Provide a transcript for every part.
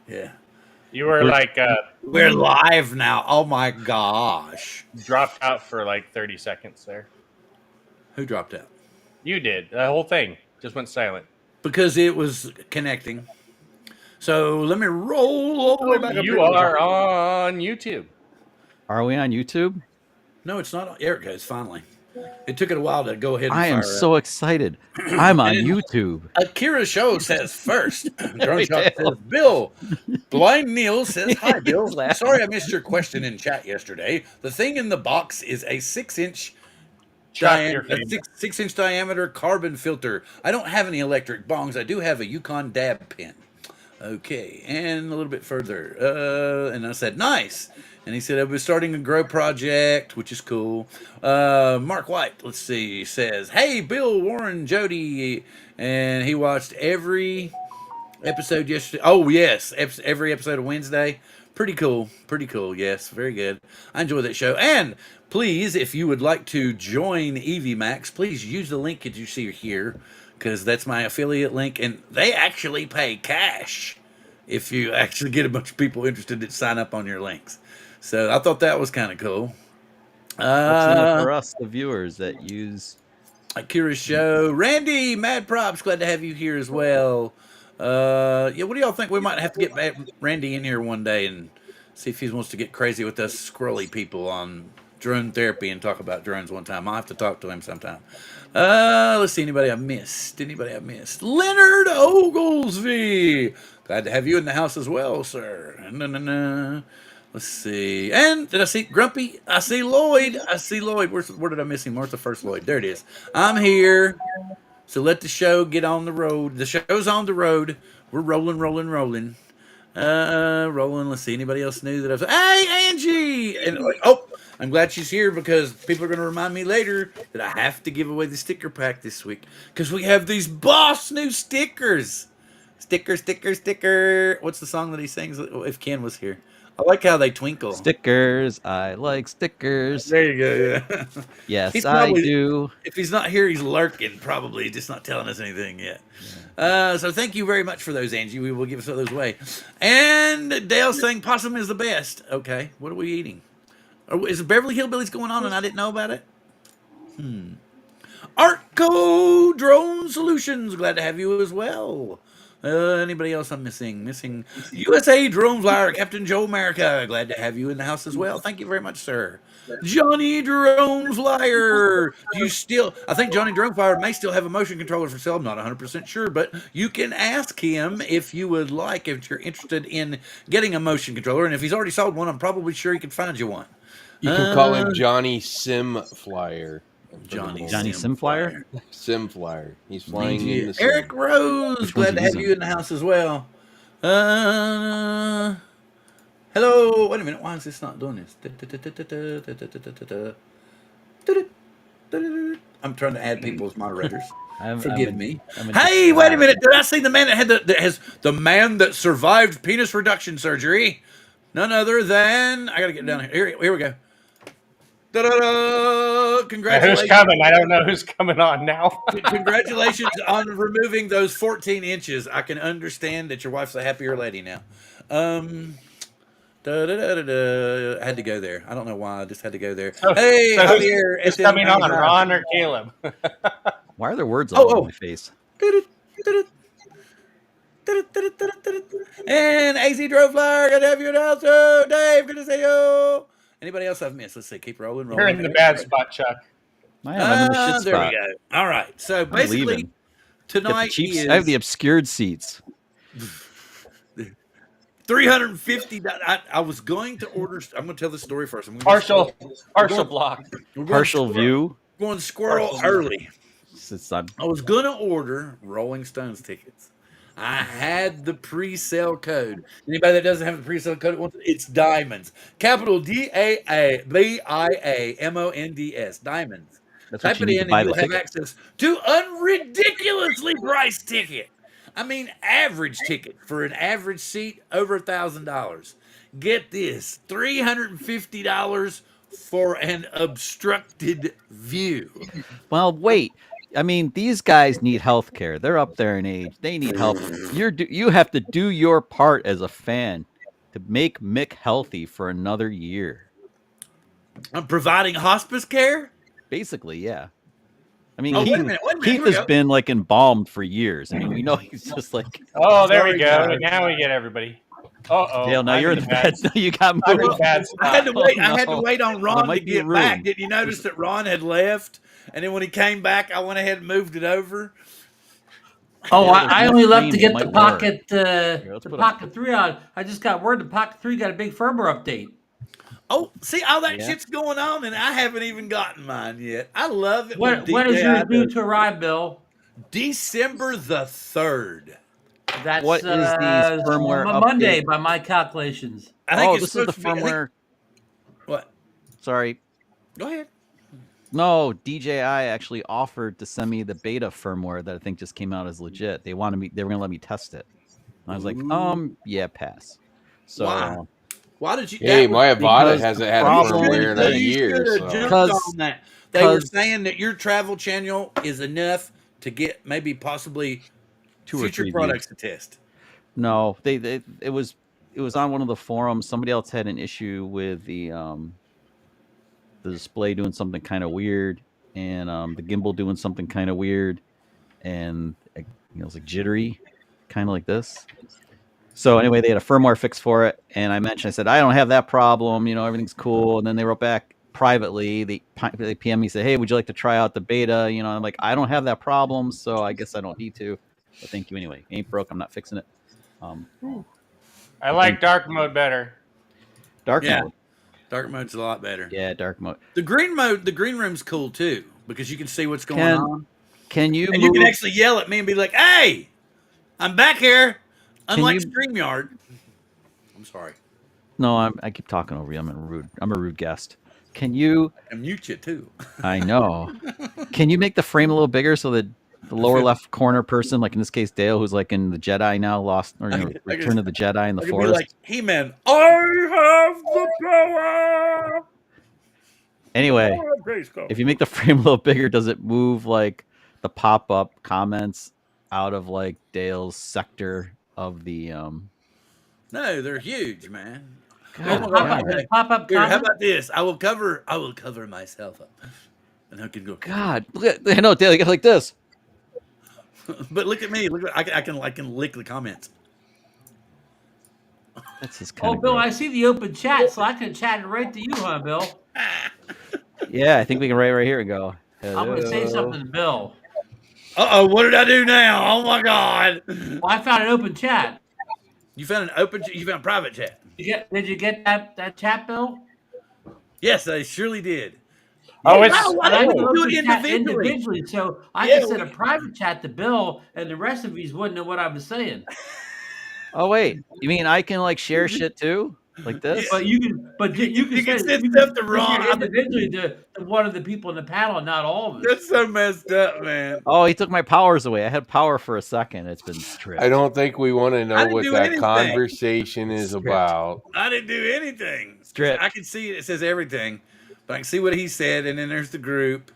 Yeah. You were like We're live now. Oh my gosh. dropped out for like 30 seconds there. Who dropped out? You did. The whole thing just went silent. Because it was connecting. So let me roll all the way back up You here. are on YouTube. Are we on YouTube? No, it's not. There it goes, finally. It took it a while to go ahead and I am fire so excited. I'm on And YouTube. Akira Show says first. Drone Shot Dale. says Bill. Blind Neil says hi, Bill. He's laughing. Sorry I missed your question in chat yesterday. The thing in the box is a 6-inch Chuck, your diameter, favorite. 6-inch diameter carbon filter. I don't have any electric bongs. I do have a Yukon dab pen. Okay, and a little bit further. And I said, nice. And he said, I was starting a grow project, which is cool. Mark White, let's see, says, hey, Bill, Warren, Jody. And he watched every episode yesterday. Oh, yes, every episode of Wednesday. Pretty cool. Pretty cool. Yes, very good. I enjoy that show. And please, if you would like to join Evmux, please use the link that you see here, because that's my affiliate link, and they actually pay cash if you actually get a bunch of people interested to sign up on your links. So I thought that was kind of cool. What's in it for us, the viewers that use Akira's Show. Randy, Mad Props, glad to have you here as well. Yeah, what do y'all think? We might have to get Randy in here one day and see if he wants to get crazy with us squirrely people on drone therapy and talk about drones one time. I'll have to talk to him sometime. Let's see, anybody I missed? Leonard Oglesby. Glad to have you in the house as well, sir. Let's see. And did I see Grumpy? I see Lloyd. Where did I miss him? Where's the first Lloyd? There it is. I'm here. So let the show get on the road. The show's on the road. We're rolling. Rolling. Let's see. Anybody else new that I've... Hey, Angie! And I'm glad she's here because people are going to remind me later that I have to give away the sticker pack this week because we have these boss new stickers. Sticker. What's the song that he sings if Ken was here? I like how they twinkle. stickers. I like stickers. There you go, yeah. Yes, I do. If he's not here, he's lurking, probably just not telling us anything yet. So thank you very much for those, Angie. We will give some of those away. And Dale's saying possum is the best. Okay, what are we eating? Is Beverly Hillbillies going on and I didn't know about it? Artco Drone Solutions, glad to have you as well. Anybody else I'm missing? USA Drone Flyer, Captain Joe America. Glad to have you in the house as well. Thank you very much, sir. Johnny Drone Flyer. I think Johnny Drone Flyer may still have a motion controller for sale. I'm not 100% sure, but you can ask him if you would like, if you're interested in getting a motion controller. And if he's already sold one, I'm probably sure he could find you one. You can call him Johnny Sim Flyer. Johnny Sim Flyer? Sim Flyer. He's flying in the Eric Rose, glad to have you in the house as well. Hello. Wait a minute. Why is this not doing this? I'm trying to add people as moderators. Forgive me. Hey, wait a minute. Did I see the man the man that survived penis reduction surgery? None other than I gotta get down here. Here we go. Da-da-da! Congratulations. Who's coming? I don't know who's coming on now. Congratulations on removing those 14 inches. I can understand that your wife's a happier lady now. I had to go there. I don't know why. I just had to go there. Hey, Javier. Who's coming on, Ron or Caleb? Why are there words all over my face? And AZ Drove Flyer, good to have you in the house. Oh, Dave, good to see you. Anybody else I've missed? Let's see. Keep rolling. You're in the bad spot, Chuck. I'm in the shit spot. There we go. All right. So basically, tonight is... I have the obscured seats. $350. I was going to order... I'm going to tell the story first. Partial block. Partial view. Going Squirrel early. I was going to order Rolling Stones tickets. I had the pre-sale code. Anybody that doesn't have the pre-sale code, it's Diamonds. Capital DAIAMONDS. Diamonds. Type it in and you'll have access to a ridiculously priced ticket. I mean, average ticket for an average seat, over $1,000. Get this, $350 for an obstructed view. Well, wait. I mean, these guys need health care. They're up there in age. They need help. You have to do your part as a fan to make Mick healthy for another year. I'm providing hospice care. Basically, yeah. I mean, Oh, Keith, wait a minute. Keith Here we has go. been like embalmed for years. I mean, we know he's just like. Oh, there we Sorry, go. guys. Now we get everybody. Uh-oh. Dale, now I'm you're in the bad. Now you got I'm in moved. the bad I had spot. to wait. Oh, I had to no. wait on There Ron to might be get room. back. Did you notice that Ron had left? And then when he came back, I went ahead and moved it over. Oh, Yeah, I there's only no left to screen, get it the might Pocket let's the put Pocket 3 on. I just got word the Pocket 3 got a big firmware update. Oh, see, all that Yeah. shit's going on, and I haven't even gotten mine yet. I love it. When is yours due to arrive, Bill? December the 3rd. That's What is the firmware Monday update? by my calculations. I think Oh, it's this is the supposed to be- I think- firmware. What? Sorry. Go ahead. No, DJI actually offered to send me the beta firmware that I think just came out as legit. They were gonna let me test it. And I was like, yeah, pass. So Why? Why did you? Hey, that was- my Avada because hasn't the had a problem firmware in a you year. should have So. jumped Because- on that. They were because- saying that your travel channel is enough to get maybe possibly 2 or future 3 products to test. No, it was on one of the forums. Somebody else had an issue with the display doing something kind of weird, and the gimbal doing something kind of weird, and it was like jittery, kind of like this. So anyway, they had a firmware fix for it, and I said, I don't have that problem. Everything's cool. And then they wrote back privately. They PM me, said, hey, would you like to try out the beta? I'm like, I don't have that problem, so I guess I don't need to. But thank you anyway. Ain't broke. I'm not fixing it. I like dark mode better. Dark Yeah. mode. Dark mode's a lot better. Yeah, dark mode. The green room's cool too because you can see what's going Can- on, Can you and move? you can actually yell at me and be like, "Hey, I'm back here." Unlike you- StreamYard. I'm sorry. No, I keep talking over you. I'm a rude guest. Can you? I mute you too. I know. Can you make the frame a little bigger so that the lower left corner person, like in this case Dale, who's like in the Jedi now, Return of the Jedi in the I could be forest. like, He-Man, I have the power. Anyway, Power of Grayskull. if you make the frame a little bigger, does it move like the pop-up comments out of like Dale's sector of the No, they're huge, man. God, Oh, damn okay. it. Pop-up Here, how comment? about this? I will cover myself up, and I can go. God, look at, no, Dale, you got like this. But look at me. Look, I can lick the comments. That's just kind Oh, of Bill, I see the open chat, so I can chat it right to you, huh, Bill? Yeah, I think we can right here and go. I'm going to say something to Bill. What did I do now? Oh my God! Well, I found an open chat. You found an open. You found private chat. Did you get that chat, Bill? Yes, I surely did. Oh, it's Wow, why And I didn't can we do open it chat individually? individually, so I Yeah, can send a private chat to Bill, and the rest of you wouldn't know what I was saying. Oh wait, you mean I can like share shit too, like this? But you can, you can send you stuff to share Ron. individually to one of the people in the panel, not all of us. That's so messed up, man. Oh, he took my powers away. I had power for a second. It's been stripped. I don't think we want to I know didn't what do that anything. conversation is Script. about. I didn't do anything. Strip. I can see it says everything, but I can see what he said, and then there's the group,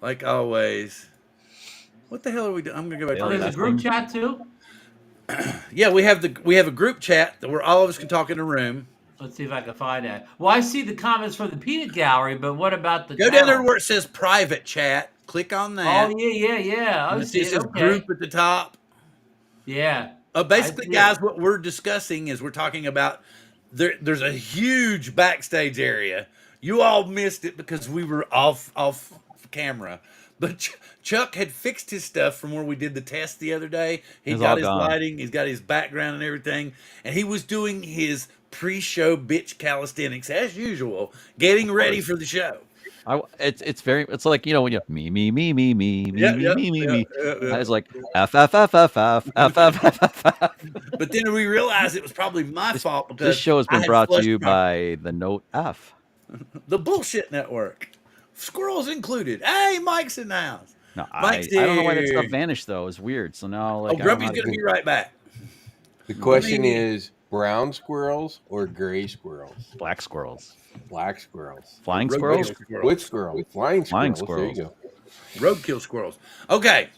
like always. What the hell are we doing? I'm gonna go back. Yeah, Oh, to there's a this. group chat too. Yeah, we have a group chat that where all of us can talk in a room. Let's see if I can find that. Well, I see the comments from the peanut gallery, but what about the Go down there channel? where it says private chat. Click on that. Oh yeah. And I it see it. says Okay. group at the top. Yeah. Basically, I see guys, what we're discussing is we're talking about there's a huge backstage area. You all missed it because we were off camera. But Chuck had fixed his stuff from where we did the test the other day. He It's got all his gone. lighting, he's got his background and everything, and he was doing his pre-show bitch calisthenics as usual, getting ready for the show. It's like when you me Yeah, yeah, me. yeah. I was like F. But then we realized it was probably my fault because This show has I been had brought to flushed you my- by the Note F. the Bullshit Network. Squirrel's included. Hey, Mike's in the house. No, I Mike's don't know why that here. stuff vanished though. It's weird. So now like Oh, Grumpy's going to be right back. The question is brown squirrels or gray squirrels? black squirrels, Black squirrels. flying Rogue squirrels. squirrels. Wood squirrels. Flying Flying squirrels. There you go. Roadkill squirrels. Okay.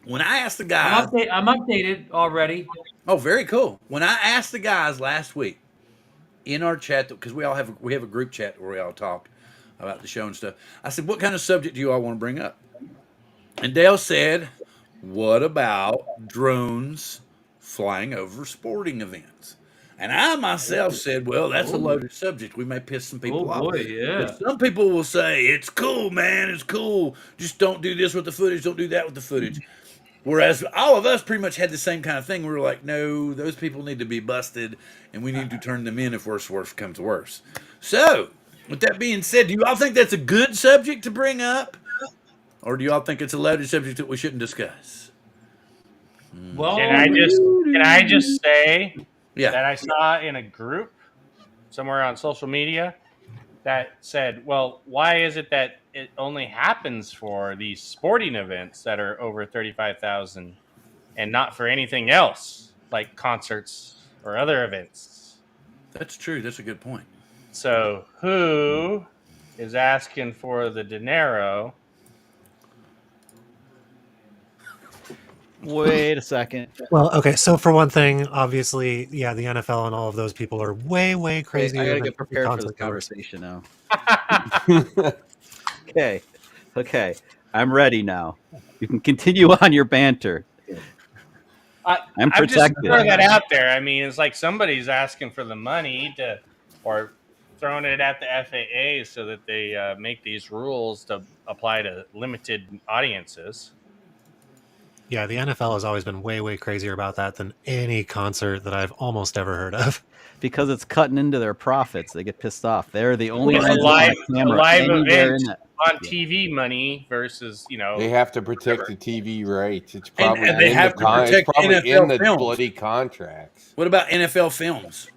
When I asked the guys, I'm updated already. oh, very cool. When I asked the guys last week in our chat, because we have a group chat where we all talk about the show and stuff. I said, "What kind of subject do you all want to bring up?" And Dale said, "What about drones flying over sporting events?" And I myself said, "Well, that's a loaded subject. We may piss some people off." Boy, yeah. But some people will say, "It's cool, man. It's cool. Just don't do this with the footage. Don't do that with the footage." Whereas all of us pretty much had the same kind of thing. We were like, no, those people need to be busted, and we need to turn them in if worse comes to worse. So, with that being said, do you all think that's a good subject to bring up? Or do you all think it's a loaded subject that we shouldn't discuss? Well, Can I just say Yeah. that I saw in a group somewhere on social media that said, well, why is it that it only happens for these sporting events that are over 35,000 and not for anything else like concerts or other events? That's true. That's a good point. So who is asking for the dinero? Wait a second. Well, okay. So for one thing, obviously, yeah, the NFL and all of those people are way Wait, crazier. I gotta than get prepared for this concert goers. conversation now. Okay. I'm ready now. You can continue on your banter. I'm I'm just protected. throwing that out there. I mean, it's like somebody's asking for the money or throwing it at the FAA so that they make these rules to apply to limited audiences. Yeah, the NFL has always been way crazier about that than any concert that I've almost ever heard of. Because it's cutting into their profits. They get pissed off. They're the only It's a ones live, on camera live anywhere event in that. on TV money versus, They have to protect the TV rights. It's probably and they in have the to protect it's probably NFL in the films. bloody contracts. What about NFL films?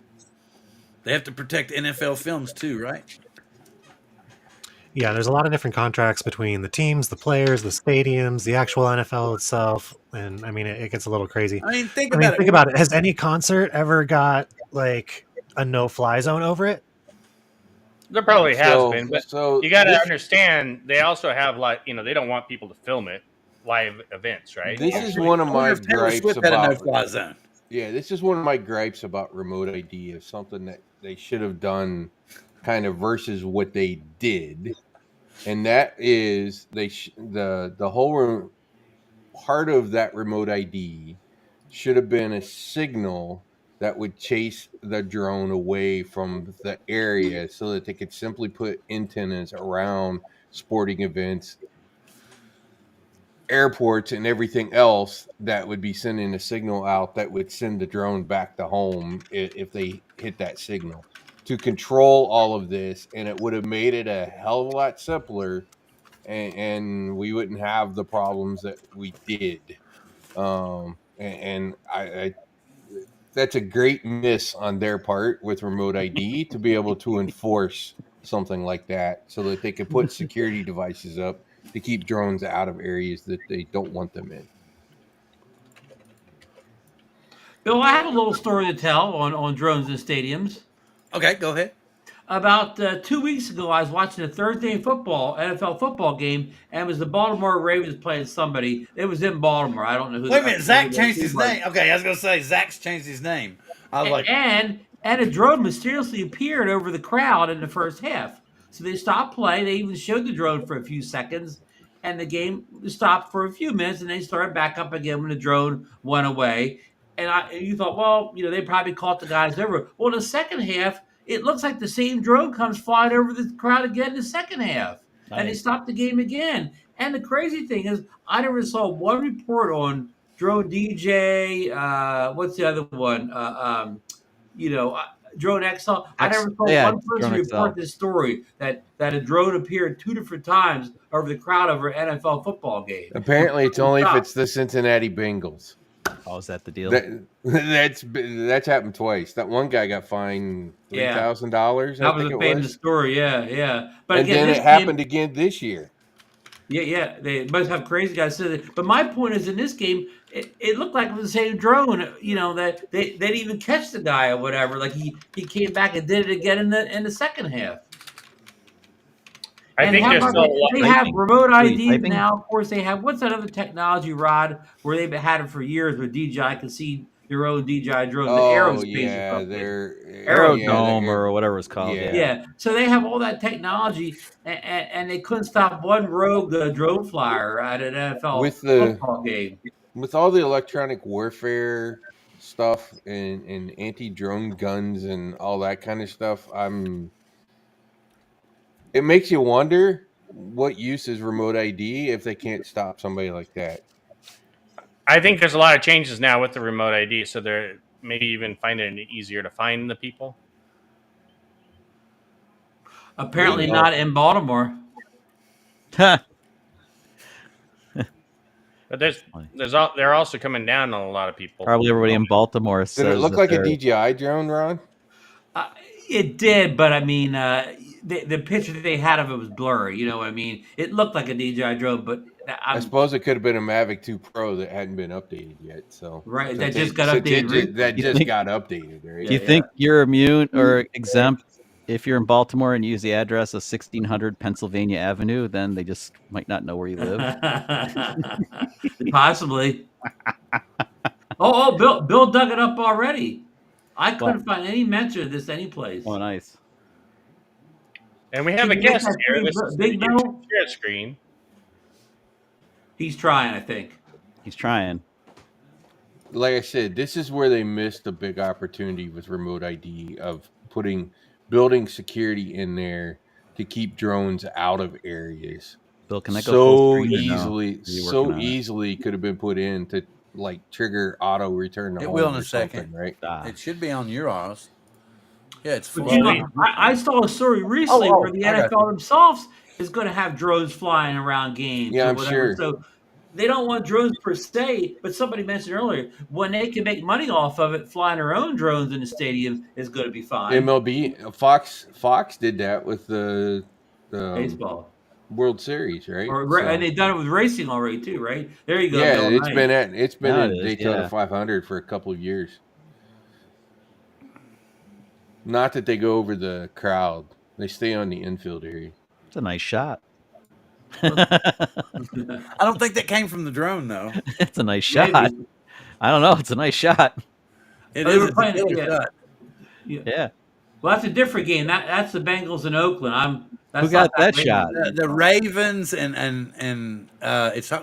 They have to protect NFL films too, right? Yeah, there's a lot of different contracts between the teams, the players, the stadiums, the actual NFL itself, and I mean, it gets a little crazy. I mean, think I mean, about think it. about it. Has any concert ever got like a no-fly zone over it? There probably has been, but so you got to this- understand they also have they don't want people to film it live events, right? This is one of I wonder my if Taylor gripes Swift had a about. no-fly zone. Yeah, this is one of my gripes about remote ID of something that they should have done, kind of versus what they did, and that is the whole part of that remote ID should have been a signal that would chase the drone away from the area so that they could simply put antennas around sporting events, airports, and everything else that would be sending a signal out that would send the drone back to home if they hit that signal to control all of this. And it would have made it a hell of a lot simpler, and we wouldn't have the problems that we did. And I that's a great miss on their part with remote ID to be able to enforce something like that so that they could put security devices up to keep drones out of areas that they don't want them in. Bill, I have a little story to tell on drones in stadiums. Okay, go ahead. About 2 weeks ago, I was watching a Thursday NFL football game, and it was the Baltimore Ravens playing somebody. It was in Baltimore. I don't know who. Wait a minute, Zach who changed that his was. name. Okay, I was gonna say Zach's changed his name. I was like, And a drone mysteriously appeared over the crowd in the first half. So they stopped play. They even showed the drone for a few seconds, and the game stopped for a few minutes, and they started back up again when the drone went away. And you thought, well, they probably caught the guys over. Well, in the second half, it looks like the same drone comes flying over the crowd again in the second half. And they stopped the game again. And the crazy thing is, I never saw one report on drone DJ. What's the other one? Drone XL. I never saw one person report this story that a drone appeared 2 different times over the crowd over an NFL football game. Apparently, it's only if it's the Cincinnati Bengals. Oh, is that the deal? That's happened twice. That one guy got fined $3,000. That was a famous story. Yeah. But again, then it happened again this year. Yeah. They must have crazy guys. But my point is, in this game, it looked like it was the same drone. That they didn't even catch the guy or whatever. Like he came back and did it again in the second half. I And think how there's about still a lot. they have Typing. remote Are you IDs typing? now? Of course, they have. What's that other technology, Rod, where they've had it for years, where DJI can see their own DJI drone, the Oh aerospace or yeah, something. Aerodome or whatever it's called. yeah. Yeah, so they have all that technology, and they couldn't stop one rogue drone flyer at an NFL With the football game. with all the electronic warfare stuff and anti-drone guns and all that kind of stuff, it makes you wonder what use is remote ID if they can't stop somebody like that. I think there's a lot of changes now with the remote ID, so they're maybe even finding it easier to find the people. Apparently Maybe. not in Baltimore. But they're also coming down on a lot of people. Probably everybody in Baltimore Did says it look that like a they're- DJI drone, Ron? It did, but I mean, the picture that they had of it was blurry. You know what I mean? It looked like a DJI drone, but I suppose it could have been a Mavic 2 Pro that hadn't been updated yet. So Right, since that just it- got since it updated ju- recently. that You just think- got updated, right? Do you Yeah, think you're immune or exempt if you're in Baltimore and use the address of 1600 Pennsylvania Avenue? Then they just might not know where you live. Possibly. Bill dug it up already. I couldn't find any mention of this anyplace. Oh, nice. And we have Can a you make guest that here. big- This is big the metal? YouTube share screen. He's trying, I think. He's trying. Like I said, this is where they missed a big opportunity with remote ID of building security in there to keep drones out of areas. Bill, can I go full So screen or no? easily, Are you so working on it? easily could have been put in to like trigger auto return to It home will in or a second. something, right? It should be on your OS. Yeah, it's full But you know, screen. I saw a story recently Oh, where the I got NFL themselves is going to have drones flying around games Yeah, or I'm whatever. sure. So they don't want drones per se, but somebody mentioned earlier when they can make money off of it, flying their own drones in the stadium is going to be fine. MLB, Fox did that with the Baseball, World Series, right? and they've done it with racing already too, right? There you go. Yeah, Bill it's Knight. been Now in it is, Daytona yeah. 500 for a couple of years. Not that they go over the crowd; they stay on the infield area. It's a nice shot. I don't think that came from the drone though. It's a nice Maybe. shot. I don't know. It's a nice shot. It Oh, they is. were It's a playing it, killer yeah. shot. Yeah. Well, that's a different game. That's the Bengals in Oakland. Who got that great. shot? The Ravens and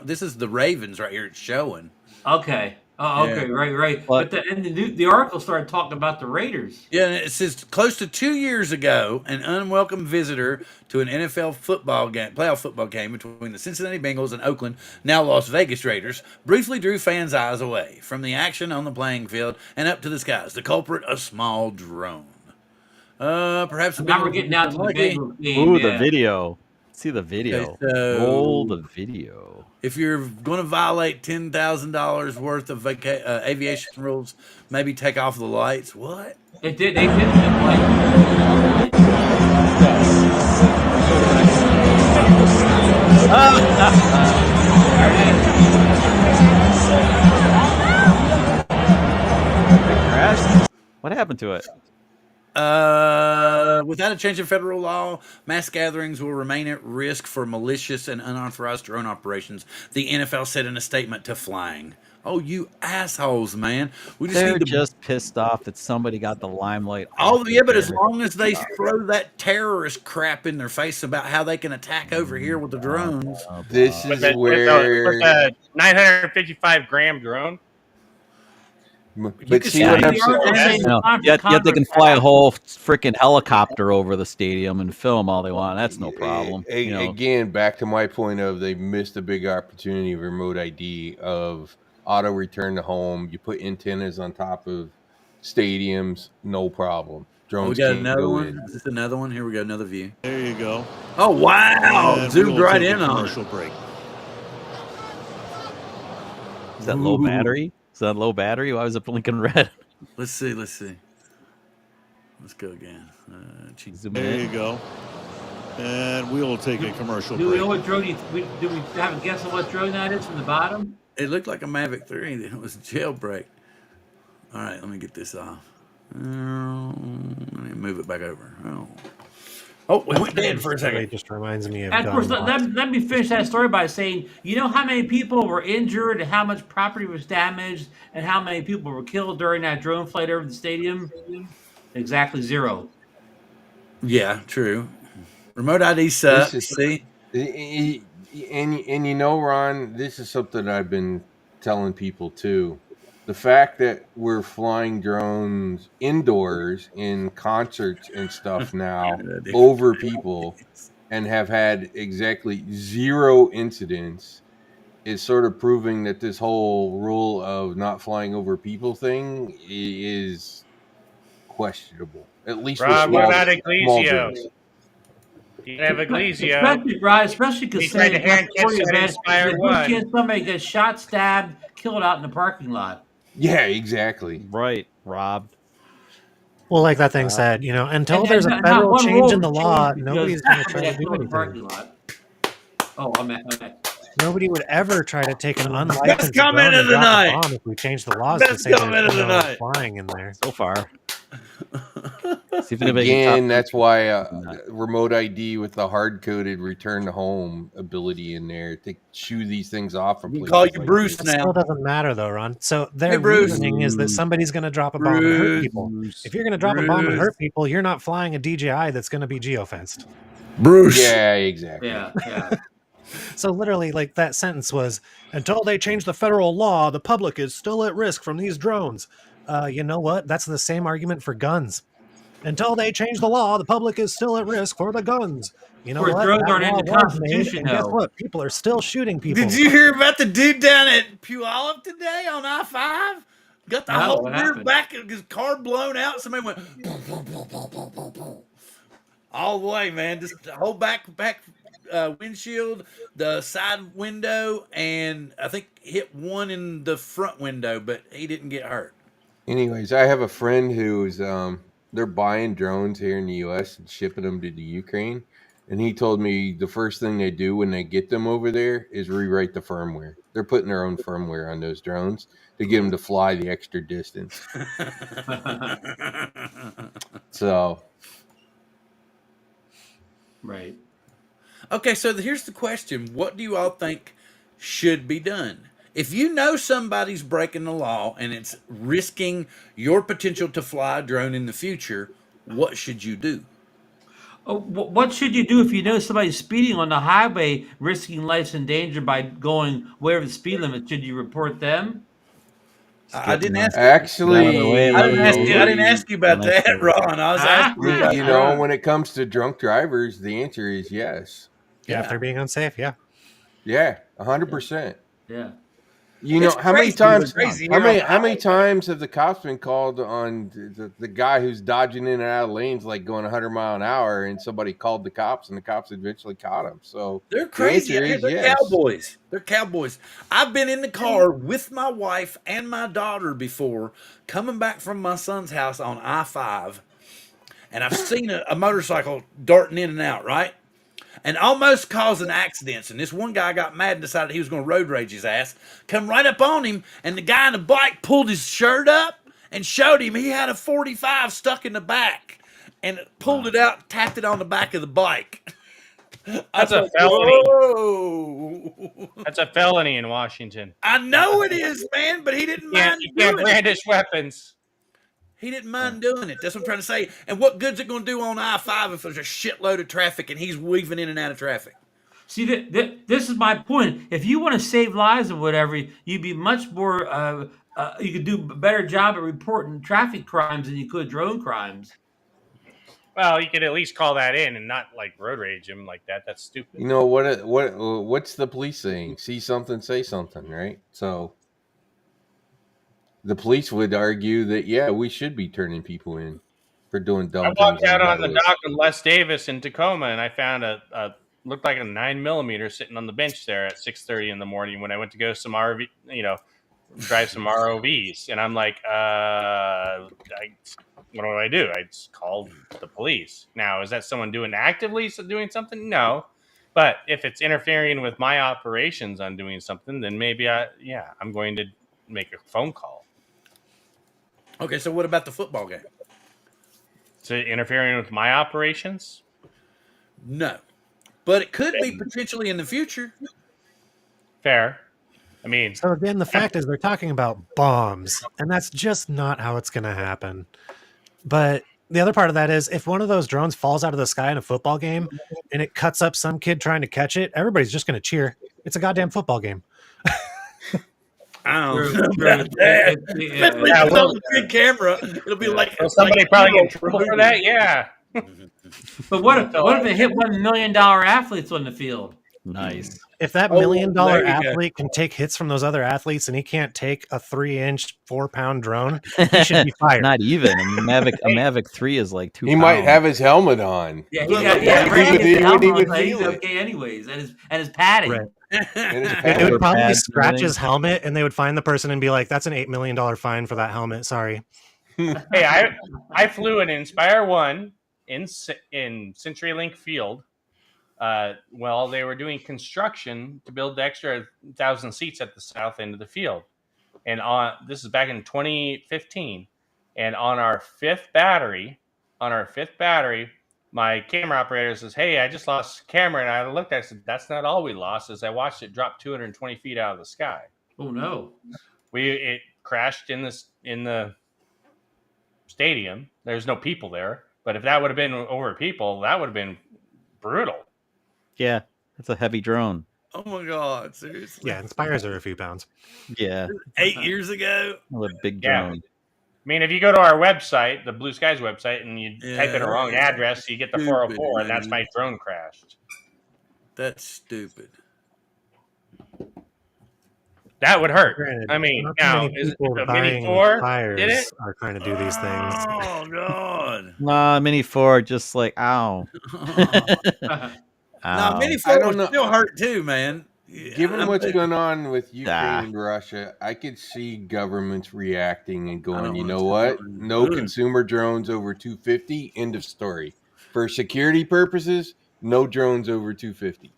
this is the Ravens right here. It's showing. Okay. Oh, okay. Yeah. Right. But- But the article started talking about the Raiders. Yeah, and it says close to 2 years ago, an unwelcome visitor to an NFL playoff football game between the Cincinnati Bengals and Oakland, now Las Vegas Raiders, briefly drew fans' eyes away from the action on the playing field and up to the skies. The culprit, a small drone. Perhaps Now we're getting down to the lucky. Bengals game. Ooh, yeah. the video. Let's see the video. Okay, so- Roll the video. If you're going to violate $10,000 worth of aviation rules, maybe take off the lights. What? They did like Crashed? What happened to it? Without a change in federal law, mass gatherings will remain at risk for malicious and unauthorized drone operations, the NFL said in a statement to Flying. Oh, you assholes, man. We just They're need to just pissed off that somebody got the limelight. Oh, off yeah, of but as their- long as they throw that terrorist crap in their face about how they can attack over here with the drones. This With is the, where. with the 955 gram drone. But can see see what the I'm saying? You know, yet they can fly a whole freaking helicopter over the stadium and film all they want. That's no problem. You know, Again, back to my point of they missed a big opportunity of remote ID of auto return to home. You put antennas on top of stadiums, no problem. Oh, Drones we got can't another go one. in. Is this another one? Here we go. Another view. There you go. Oh, wow. And Zoomed we'll right take a in on it. commercial break. is that low battery? Is that low battery? Why was it blinking red? Let's see. Let's go again. Zoom There in. you go. And we will take a commercial Do we know break. what drone? Do we have a guess on what drone that is from the bottom? It looked like a Mavic 3. It was jailbreak. All right, let me get this off. Let me move it back over. Oh. Oh, we went dead for a It really second. just reminds me of And of course, gun laws. let me finish that story by saying, you know how many people were injured and how much property was damaged and how many people were killed during that drone flight over the stadium? Exactly 0. Yeah, true. Remote ID This sucks. is See, and you know, Ron, this is something I've been telling people too. The fact that we're flying drones indoors in concerts and stuff now over people and have had exactly 0 incidents is sort of proving that this whole rule of not flying over people thing is questionable, at least for Rob, what about small Iglesio? drones. You can have Iglesio. Especially, right? Especially He tried to considering hand kiss sporting that event, Inspire there's no 1. chance somebody gets shot, stabbed, killed out in the parking lot. Yeah, exactly. Right, robbed. Well, like that thing said, until And, there's a not federal one change rule in the was law, changed nobody's because going to somebody try to got do killed in the anything. parking lot. Oh, I'm at. Nobody would ever try to take an Best unlicensed comment drone of and the drop night. a bomb if we change the laws to Best say there's comment of the no night. flying in there. So far. See if anybody can Again, top that's why that. remote ID with the hard-coded return to home ability in there to shoo these things off from We can places call you like Bruce It this. still now. doesn't matter though, Ron. So their Hey, Bruce. reasoning is that somebody's going to drop a bomb and hurt Bruce. people. If you're going to drop a bomb and hurt people, you're not flying a DJI that's going to be geofenced. Bruce. Yeah, exactly. Yeah. So literally, like that sentence was, until they change the federal law, the public is still at risk from these drones. You know what? That's the same argument for guns. Until they change the law, the public is still at risk for the guns. You know Of course, what? drones That aren't in law the was made, Constitution, and guess though. what? People are still shooting people. Did you hear about the dude down at Puyallup today on I-5? Got the No, whole what rear happened? back of his car blown out. Somebody went all the way, man. Just the whole back windshield, the side window, and I think hit one in the front window, but he didn't get hurt. Anyways, I have a friend who's they're buying drones here in the U.S. and shipping them to the Ukraine, and he told me the first thing they do when they get them over there is rewrite the firmware. They're putting their own firmware on those drones to get them to fly the extra distance. So, Right. Okay, so here's the question. What do you all think should be done? If you know somebody's breaking the law and it's risking your potential to fly a drone in the future, what should you do? What should you do if you know somebody's speeding on the highway, risking life and danger by going way over the speed limit? Should you report them? I didn't ask. actually, I didn't ask you about that, Ron. I was asking you about you know, drones. when it comes to drunk drivers, the answer is yes. Yeah, if they're being unsafe, yeah. Yeah, 100%. Yeah. You know It's how many crazy. times? It's crazy How here on many the times have the cops been called on the guy who's dodging in and out of lanes like going 100 mile an hour, and somebody called the cops, and the cops eventually caught him. So They're the crazy. answer is They're yes. cowboys. They're cowboys. I've been in the car with my wife and my daughter before, coming back from my son's house on I-5, and I've seen a motorcycle darting in and out, right? And almost causing accidents. And this one guy got mad and decided he was going to road rage his ass. Come right up on him, and the guy on the bike pulled his shirt up and showed him he had a 45 stuck in the back, and pulled it out, tapped it on the back of the bike. That's a felony. Whoa. That's a felony in Washington. I know it is, man, but he didn't mind You can't doing it. brandish weapons. He didn't mind doing it. That's what I'm trying to say. And what good's it going to do on I-5 if there's a shitload of traffic and he's weaving in and out of traffic? See, this is my point. If you want to save lives or whatever, you'd be much more. You could do a better job at reporting traffic crimes than you could drone crimes. Well, you could at least call that in and not like road rage him like that. That's stupid. You know what's the police saying? See something, say something, right? So the police would argue that yeah, we should be turning people in for doing dumb I things. walked out the on the highways. dock of Les Davis in Tacoma, and I found a looked like a 9mm sitting on the bench there at 6:30 in the morning when I went to go some RV, drive some ROVs, and I'm like, what do I do? I just called the police. Now, is that someone actively doing something? No. But if it's interfering with my operations on doing something, then maybe I'm going to make a phone call. Okay, so what about the football game? So interfering with my operations? No, but it could be potentially in the future. Fair. I mean, So again, the fact is they're talking about bombs, and that's just not how it's going to happen. But the other part of that is if one of those drones falls out of the sky in a football game and it cuts up some kid trying to catch it, everybody's just going to cheer. It's a goddamn football game. I don't True, know true. about that. Yeah. Especially Yeah, if it's well- on a big camera. It'll be like will somebody like probably Eagle get trouble from for that? Yeah. But what if it hit $1 million athletes on the field? Nice. If that Oh, $1 million there you go. athlete can take hits from those other athletes and he can't take a 3-inch, 4-pound drone, he should be fired. Not even. I mean, a Mavic 3 is like 2 He pounds. might have his helmet on. Yeah, Well, right. he He wouldn't gets the helmet even on, he's feel it. okay anyways, and his padding. Right. And his It padding. would probably pads and scratch everything. his helmet and they would find the person and be like, that's an $8 million fine for that helmet. Sorry. Hey, I flew an Inspire 1 in CenturyLink Field while they were doing construction to build the extra 1,000 seats at the south end of the field. And this is back in 2015. And on our fifth battery, my camera operator says, "Hey, I just lost a camera." And I looked at it and said, "That's not all we lost." As I watched it drop 220 feet out of the sky. Oh no! It crashed in the stadium. There's no people there, but if that would have been over people, that would have been brutal. Yeah, that's a heavy drone. Oh my God! Seriously? Yeah, Inspires are a few pounds. Yeah, 8 years ago. a big Yeah. drone. I mean, if you go to our website, the Blue Skies website, and you type in a wrong Yeah. address, you get the Stupid, 404, and that's man. my drone crashed. That's stupid. That would hurt. Granted, I mean, not too now, many is it people a buying Mini 4 Inspires did it? are trying to do these things. Oh God! Nah, Mini 4 just like, ow. No, Ow. Mini I 4 don't would know. still hurt too, man. Given what's going on with Ukraine Ah. and Russia, I could see governments reacting and don't going, you want know to what? talk No about it. consumer drones over 250. End of story. For security purposes, no drones over 250.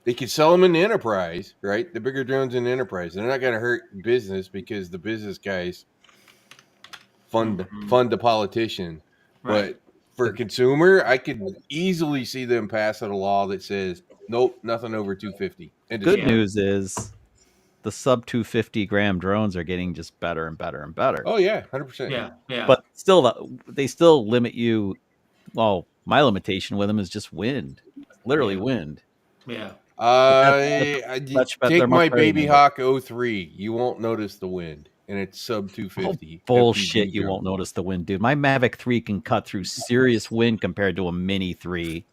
They could sell them in the enterprise, right? The bigger drones in the enterprise. They're not going to hurt business because the business guys fund the politician. Right. But for consumer, I could easily see them passing a law that says, nope, nothing over 250. End of Good Yeah. story. news is the sub 250 gram drones are getting just better and better and better. Oh yeah, 100%. Yeah. But still, they still limit you. Well, my limitation with them is just wind. Literally Yeah. wind. Yeah. much better- they're Take much my better than Baby that. Hawk 03. You won't notice the wind, and it's sub 250. Bullshit! FPV You drone. won't notice the wind, dude. My Mavic 3 can cut through serious wind compared to a Mini 3.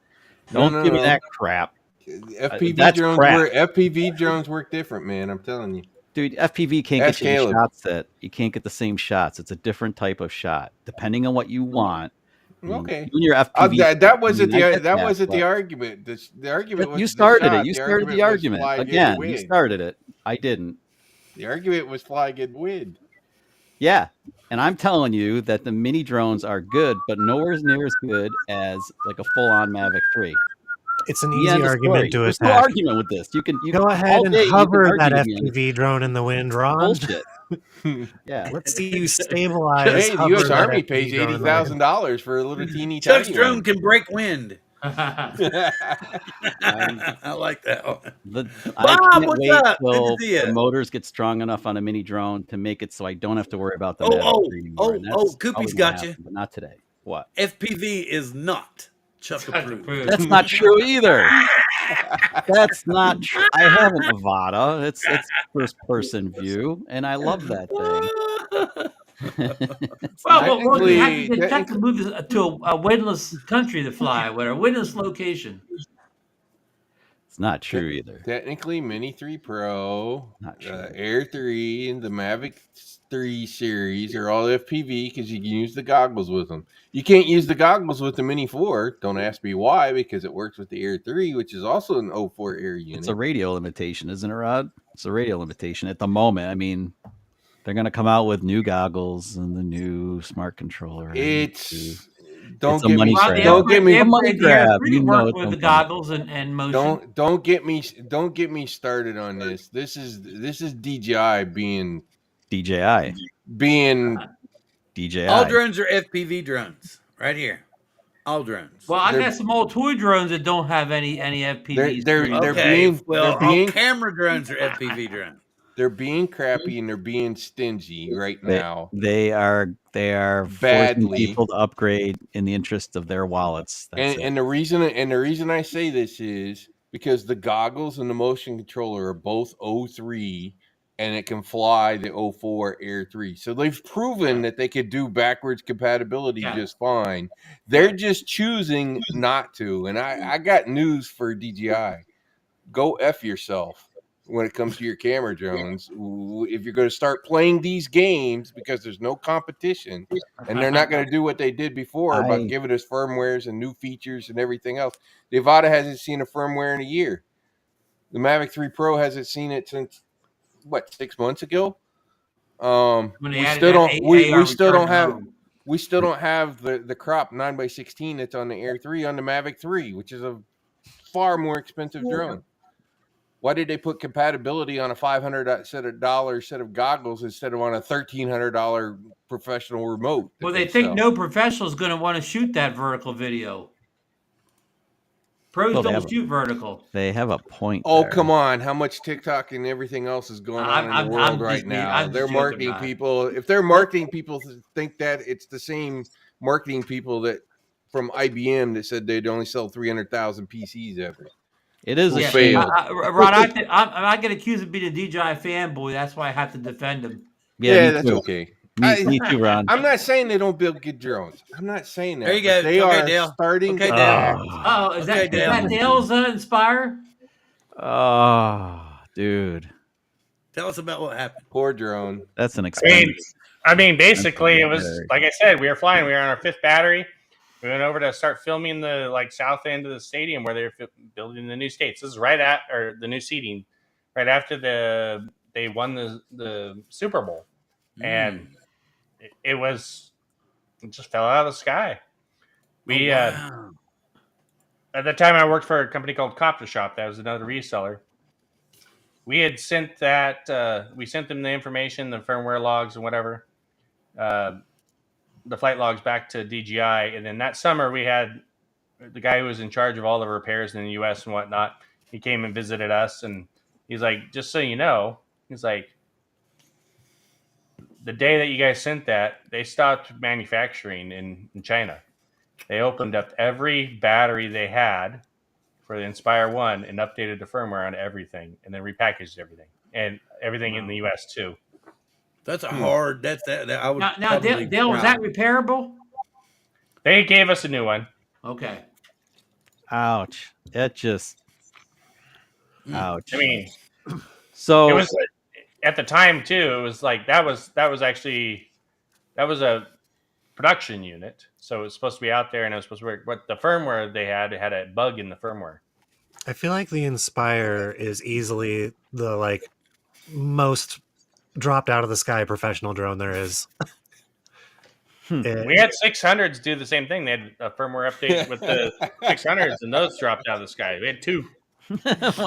No, Don't give me no. that crap, FPV That's drones crap. work different, man. I'm telling you. dude. FPV can't Ask get you the Caleb. shots that you can't get the same shots. It's a different type of shot, depending on what you want. I mean, Okay. you and your FPV. That wasn't I mean, I the get that wasn't but- the argument. The argument was You the started shot. it. You The started the was argument fly, get again. wind. You started it. I didn't. The argument was fly, get wind. Yeah, and I'm telling you that the mini drones are good, but nowhere near as good as like a full-on Mavic 3. It's an The easy end of argument story. to There's no attack. argument with this. You can Go ahead all and day you can hover argue that with me on this FPV drone in the wind, Ron. bullshit. Yeah, Let's see you stabilize. Hey, the hover U.S. that Army FPV pays drone in the wind. $80,000 for a little teeny Chuck's tiny drone one. can break wind. Yeah. I like that one. I Bob, can't what's wait up? till Good to see ya. the motors get strong enough on a mini drone to make it so I don't have to worry about the Oh, Mavic 3 anymore. And that's Koopy's probably gonna got you. happen, but not today. What? FPV is not Chuck Chuck approved. approved. That's not true either. That's not true. I have an Avata. It's first person view, and I love that thing. Well, you have to Technically- move this to a windless country to fly, with a windless location. It's not true either. Technically, Mini 3 Pro, Not true. Air 3, and the Mavic 3 series are all FPV because you can use the goggles with them. You can't use the goggles with the Mini 4. Don't ask me why, because it works with the Air 3, which is also an 04 Air unit. It's a radio limitation, isn't it, Rod? It's a radio limitation at the moment. I mean, they're going to come out with new goggles and the new smart controller. and It's It's don't a get money me grab. don't get me A money grab. You know work it's with no the fun. goggles and motion. don't get me started on this. This is DJI being DJI. being DJI. All drones are FPV drones. Right here. All drones. Well, I They're- got some old toy drones that don't have any FPV. They're Okay, being well, they're being all camera drones are FPV drones. they're being crappy and they're being stingy right now. They are forcing Badly. people to upgrade in the interest of their wallets. That's it. And the reason I say this is because the goggles and the motion controller are both 03 and it can fly the 04 Air 3. So they've proven that they could do backwards compatibility just fine. They're just choosing not to. And I got news for DJI. Go F yourself when it comes to your camera drones. If you're going to start playing these games because there's no competition and they're not going to do what they did before about giving us firmwares and new features and everything else. The Avata hasn't seen a firmware in a year. The Mavic 3 Pro hasn't seen it since 6 months ago. We still don't have the crop 9x16 that's on the Air 3 on the Mavic 3, which is a far more expensive drone. Why did they put compatibility on a $500 set of goggles instead of on a $1,300 professional remote? Well, they think no professional is going to want to shoot that vertical video. Pros don't shoot vertical. They have a point. Oh, there. come on. How much TikTok and everything else is going on in the world right now? Their marketing people, if their marketing people think that, it's the same marketing people that from IBM that said they'd only sell 300,000 PCs ever. It is a shame. Rod, I get accused of being a DJI fanboy. That's why I have to defend him. Yeah, that's okay. Me too, Ron. I'm not saying they don't build good drones. I'm not saying that. There you go. They are Dale. starting. Okay, to... Dale. Is that Dale's Inspire? Oh, dude. Tell us about what happened. Poor drone. That's an expense. I mean, basically, it was like I said. We were flying. We were on our 5th battery. We went over to start filming the south end of the stadium where they were building the new skates. This is the new seating, right after they won the Super Bowl, and it just fell out of the sky. We at the time I worked for a company called Copter Shop. That was another reseller. We had sent that. We sent them the information, the firmware logs, and whatever. The flight logs back to DJI, and then that summer we had the guy who was in charge of all the repairs in the U.S. and whatnot. He came and visited us, and he's like, "Just so you know," he's like, "The day that you guys sent that, they stopped manufacturing in China. They opened up every battery they had for the Inspire 1 and updated the firmware on everything, and then repackaged everything and everything in the U.S. too." That's a hard. That I would. Now Dale, was that repairable? They gave us a new one. Okay. Ouch. That just. Ouch. I mean, so it was at the time too. It was like that was a production unit, so it was supposed to be out there and it was supposed to work. But the firmware they had a bug in the firmware. I feel like the Inspire is easily the most dropped out of the sky professional drone there is. We had 600s do the same thing. They had a firmware update with the 600s, and those dropped out of the sky. We had 2.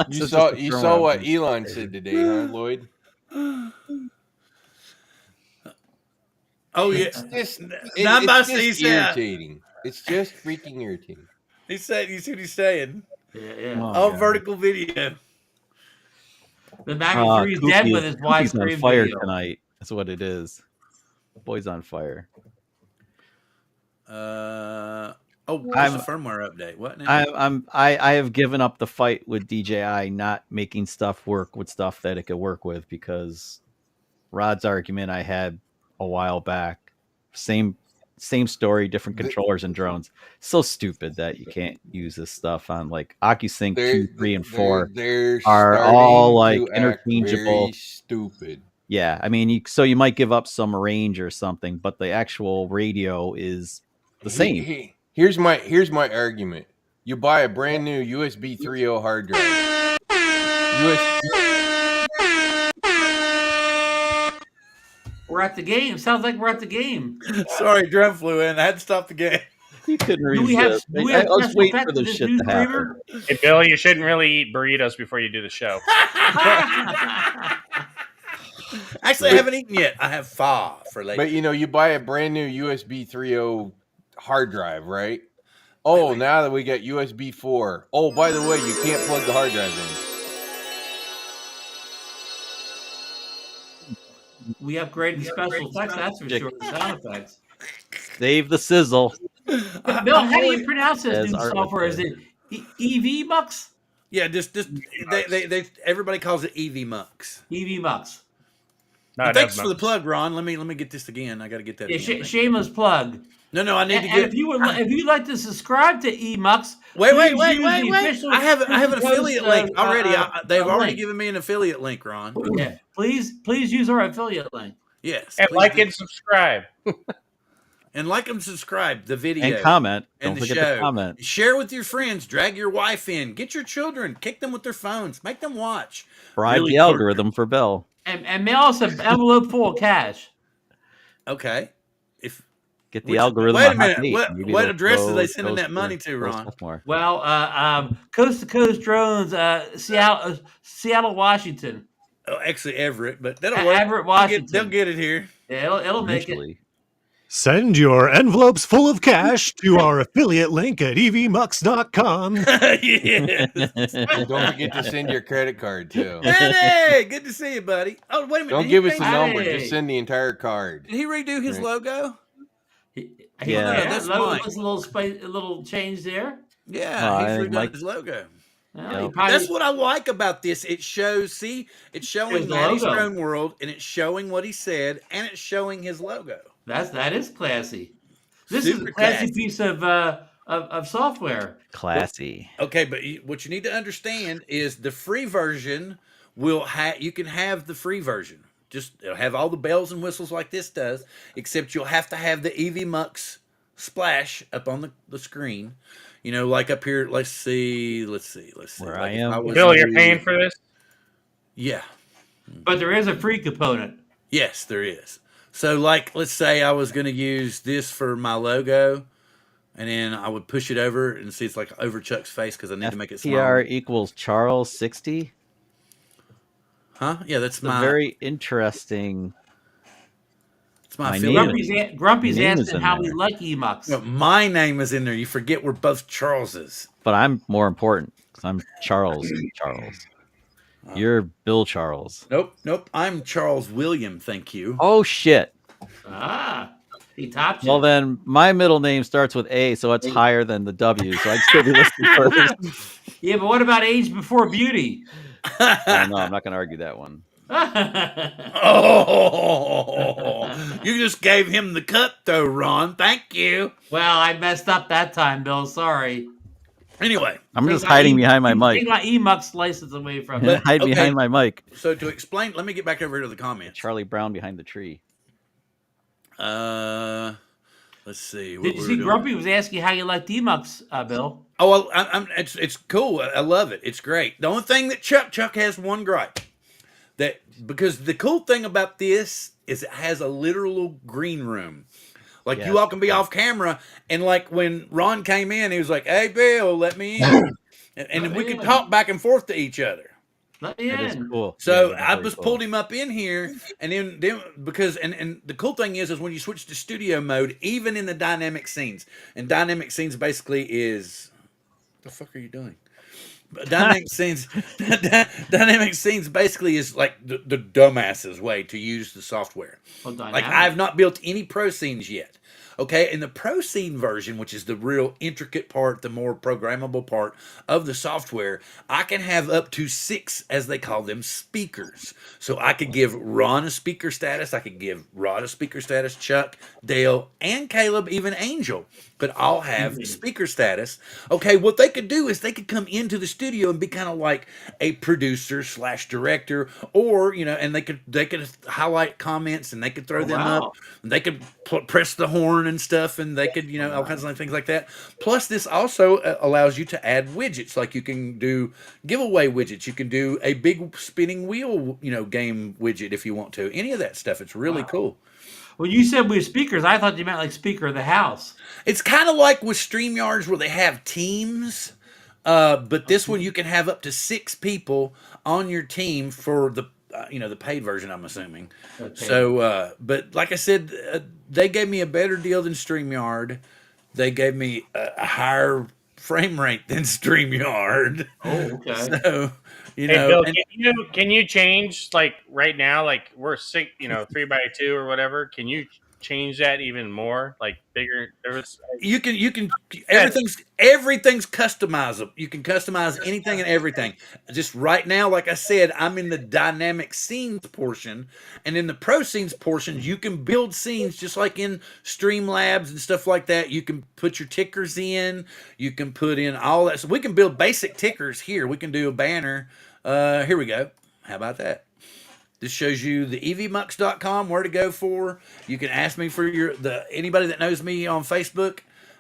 You saw what Elon said today, huh, Lloyd? Oh yeah, it's just irritating. It's just freaking irritating. He said, "You see what he's saying?" Yeah. All vertical video. The Mavic 3 is dead with his widescreen on fire video. tonight. That's what it is. Boy's on fire. That's a firmware update. What now? I have given up the fight with DJI not making stuff work with stuff that it could work with, because Rod's argument I had a while back, same story, different controllers and drones. So stupid that you can't use this stuff on OcuSync 2, 3, and 4 are all interchangeable. Very stupid. Yeah, I mean, you might give up some range or something, but the actual radio is the same. Here's my argument. You buy a brand new USB 3.0 hard drive. We're at the game. Sounds like we're at the game. Sorry, drum flew in. I had to stop the game. You couldn't Do we have I was waiting for special this effects shit in to this happen. Hey, Bill, you shouldn't really eat burritos before you do the show. Actually, I haven't eaten yet. I have pho for later. But you buy a brand new USB 3.0 hard drive, right? Oh, now that we got USB 4. Oh, by the way, you can't plug the hard drive in. We upgraded special effects, that's for sure. The sound effects. Save the sizzle. But Bill, how do you pronounce this As new Art would software? Is say. it Evmux? Yeah, just they everybody calls it Evmux. Evmux. Not Thanks for Evmux. the plug, Ron. Let me get this again. I got to get that Yeah, again. shameless plug. No, I need And, to and get. if you'd like to subscribe to Emux, Wait. please use the official I have an Coast, affiliate link already. They've already link. given me an affiliate link, Ron. Yeah, please use our affiliate link. Yes. And please like do. and subscribe. And like and subscribe the video And comment. and Don't the forget show. to comment. Share with your friends. Drag your wife in. Get your children. Kick them with their phones. Make them watch. Bribe Really the cool. algorithm for Bill. And mail us an envelope full of cash. Okay. If Get the Which- algorithm. wait a on minute. hot date. Maybe What they'll address are throw- they sending throw that money stuff- to, throw Ron? stuff more. Well, coast to coast drones, Seattle, Washington. Oh, actually, Everett, but that'll work. Everett, Washington. They'll get it here. Yeah, it'll make it. Eventually. Send your envelopes full of cash to our affiliate link at evmux.com. Yes. And don't forget to send your credit card too. Hey, good to see you, buddy. Oh, wait a minute. Don't Did give he us the change- number. Hey. Just send the entire card. Did he redo his Right. logo? Yeah. that's logo mine. was a little change there. Yeah, Oh, I he's think redone Mike- his logo. Well, Yep. you probably- That's what I like about this. It shows, see, it's showing There's the Maddie's logo. Drone World, and it's showing what he said, and it's showing his logo. that is classy. This Super is a classy classy. piece of software. Classy. Okay, but what you need to understand is the free version will have. You can have the free version. Just it'll have all the bells and whistles like this does, except you'll have to have the Evmux splash up on the screen. You know, like up here. Let's see. Where Like I if am. was Bill, to- you're paying for this? Yeah. But there is a free component. Yes, there is. So, like, let's say I was going to use this for my logo, and then I would push it over and see it's like over Chuck's face because I need to make it FTR smaller. equals Charles 60. Huh? Yeah, that's It's a my. very interesting. It's my my affiliate. name Grumpy's name is asking in how there. we like Emux. No, my name is in there. You forget we're both Charleses. But I'm more important because I'm Charles. Charles. You're Bill Charles. Nope. I'm Charles William. Thank you. Oh shit. He topped you. Well then, my middle name starts with A, so it's higher than the W. So I'd still be listed first. Yeah, but what about age before beauty? Oh, no, I'm not going to argue that one. Oh, you just gave him the cut, though, Ron. Thank you. Well, I messed up that time, Bill. Sorry. Anyway, I'm just hiding behind my mic. Take my Emux license away from me. But- Hide okay. behind my mic. so to explain, let me get back over to the comments. Charlie Brown behind the tree. Let's see. what Did you we see were doing. Grumpy was asking how you liked Emux, Bill? Oh, well, it's cool. I love it. It's great. The only thing that Chuck has one gripe. That because the cool thing about this is it has a literal green room. Like Yes. you all can be off camera, and like when Ron came in, he was like, "Hey, Bill, let me in," and we could talk back and forth to each other. Let me It is in. cool. So Yeah, I very just cool. pulled him up in here, and then because and the cool thing is when you switch to studio mode, even in the dynamic scenes, and dynamic scenes basically is, the fuck are you doing? Dynamic scenes, dynamic scenes basically is like the dumbass's way to use the software. Well, Like dynamic. I've not built any pro scenes yet. Okay, in the pro scene version, which is the real intricate part, the more programmable part of the software, I can have up to 6, as they call them, speakers. So I could give Ron a speaker status, I could give Rod a speaker status, Chuck, Dale, and Caleb, even Angel, could all have speaker status. Okay, what they could do is they could come into the studio and be kind of like a producer / director, or and they could highlight comments and they could throw them wow. up. They could press the horn and stuff, and they could, all kinds of things like that. Plus, this also allows you to add widgets. Like you can do giveaway widgets. You can do a big spinning wheel, game widget if you want to. Any of that stuff. It's really cool. When you said we were speakers, I thought you meant like speaker of the house. It's kind of like with StreamYards where they have teams. But this one you can have up to 6 people on your team for the the paid version, I'm assuming. Okay. So, but like I said, they gave me a better deal than StreamYard, they gave me a higher frame rate than StreamYard. Oh, okay. So, you Hey know, Bill, and can you change like right now, like we're 3x2 or whatever? Can you change that even more, like bigger? you can Yeah. everything's customizable. You can customize anything and everything. Just right now, like I said, I'm in the dynamic scenes portion, and in the pro scenes portion, you can build scenes just like in Streamlabs and stuff like that. You can put your tickers in, you can put in all that. So we can build basic tickers here. We can do a banner. Here we go. How about that? This shows you the evmux.com, where to go for. You can ask me for anybody that knows me on Facebook,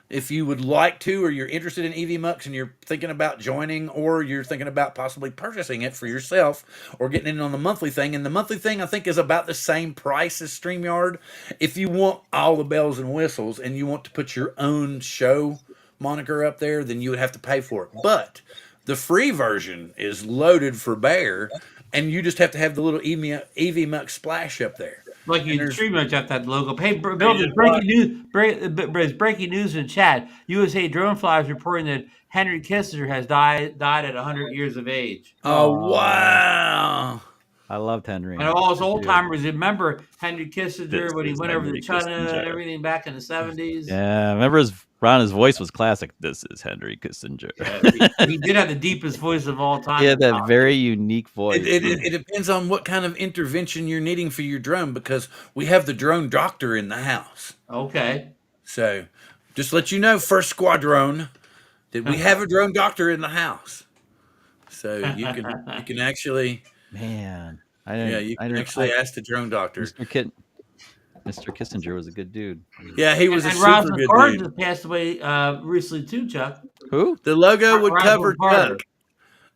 if you would like to, or you're interested in Evmux and you're thinking about joining, or you're thinking about possibly purchasing it for yourself or getting in on the monthly thing. And the monthly thing I think is about the same price as StreamYard. If you want all the bells and whistles and you want to put your own show moniker up there, then you would have to pay for it. But the free version is loaded for bear, and you just have to have the little Evmux splash up there. Like you stream much have that logo. Hey, Bill, there's breaking news in chat. USA Drone Flyers reporting that Henry Kissinger has died at 100 years of age. Oh, wow. I loved Henry. And all us old timers remember Henry Kissinger when he went over to China and Kissinger. everything back in the 70s. Yeah, I remember Ron's voice was classic. This is Henry Kissinger. Yeah, he did have the deepest voice of all time. He had that very unique voice. It depends on what kind of intervention you're needing for your drone, because we have the drone doctor in the house. Okay. So just let you know, First Squadron, that we have a drone doctor in the house. So you can actually, Man, you can actually ask the drone doctor. Mr. Kissinger was a good dude. Yeah, he was a super Rosalind good Carter dude. just passed away recently too, Chuck. Who? The logo would cover Carter. Chuck.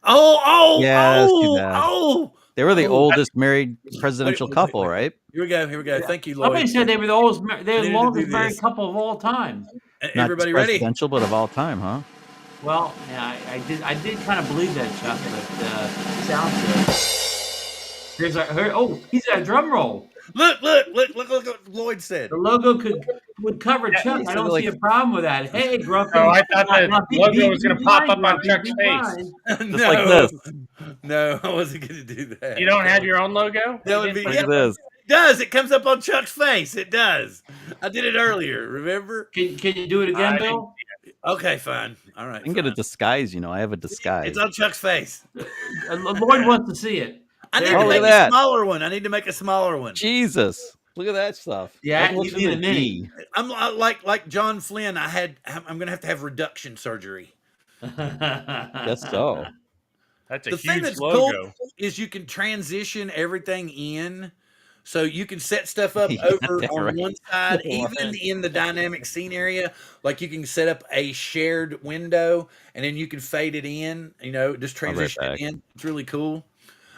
Oh, Yeah, that's too bad. They were the Oh. oldest married presidential couple, right? Here we go. Yeah. Thank you, Lloyd. Somebody said they were the longest married this. couple of all time. Not Everybody just ready? presidential, but of all time, huh? Well, yeah, I did kind of believe that, Chuck, but sounds good. He's got a drum roll. Look what Lloyd said. The logo would cover Chuck. I don't see a problem with that. Hey, Grumpy. Oh, I thought the logo was going to pop up on Chuck's face. Just like this. No, I wasn't going to do that. You don't have your own logo? That would be, Look at this. It does. It comes up on Chuck's face. It does. I did it earlier. Remember? Can you do it again, Bill? Okay, fine. All right. I can get a disguise, I have a disguise. It's on Chuck's face. Lloyd wants to see it. I need There to it make is. a smaller one. I need to make a smaller one. Jesus. Look at that stuff. Yeah, That you looks need a like mini. D. I'm like John Flynn. I'm going to have reduction surgery. Guess so. That's a The thing huge that's logo. cool is you can transition everything in. So you can set stuff up Yeah, over that's on right. one side, What? even in the dynamic scene area. Like you can set up a shared window, and then you can fade it in. Just I'll be right transition it back. in. It's really cool.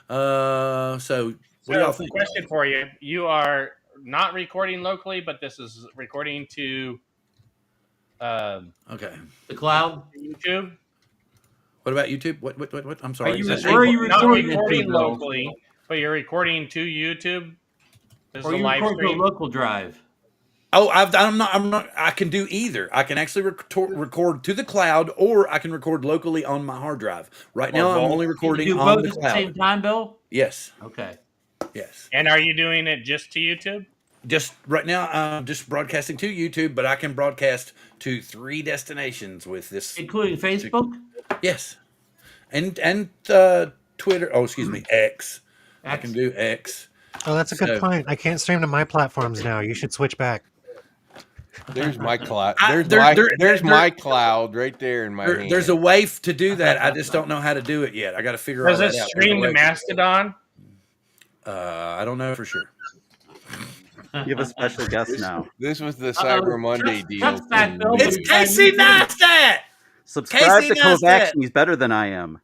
So what do y'all think? Question for you: you are not recording locally, but this is recording to Okay. The cloud. YouTube. What about YouTube? What? I'm sorry. Where are you Not recording recording it to, Bill? locally, but you're recording to YouTube. This is Or a you live record to a stream. local drive? Oh, I'm not. I can do either. I can actually record to the cloud, or I can record locally on my hard drive. Right now, I'm only Can recording you do on both the at the same cloud. time, Bill? Yes. Okay. Yes. And are you doing it just to YouTube? Just right now, I'm just broadcasting to YouTube, but I can broadcast to 3 destinations with this. Including Facebook? Yes. And Twitter. Oh, excuse me, X. I can do X. Oh, that's a good So- point. I can't stream to my platforms now. You should switch back. There's my cloud. I- There's there- my there- there's there- my cloud right there in my hand. There's a way to do that. I just don't know how to do it yet. I got to figure Does all it that out. stream to There's a way. Mastodon? I don't know for sure. You have a special guest now. This was the Cyber Monday deal. Chuck's back, Bill. It's Casey Neistat. Subscribe Casey to knows that. Kovacs. He's better than I am.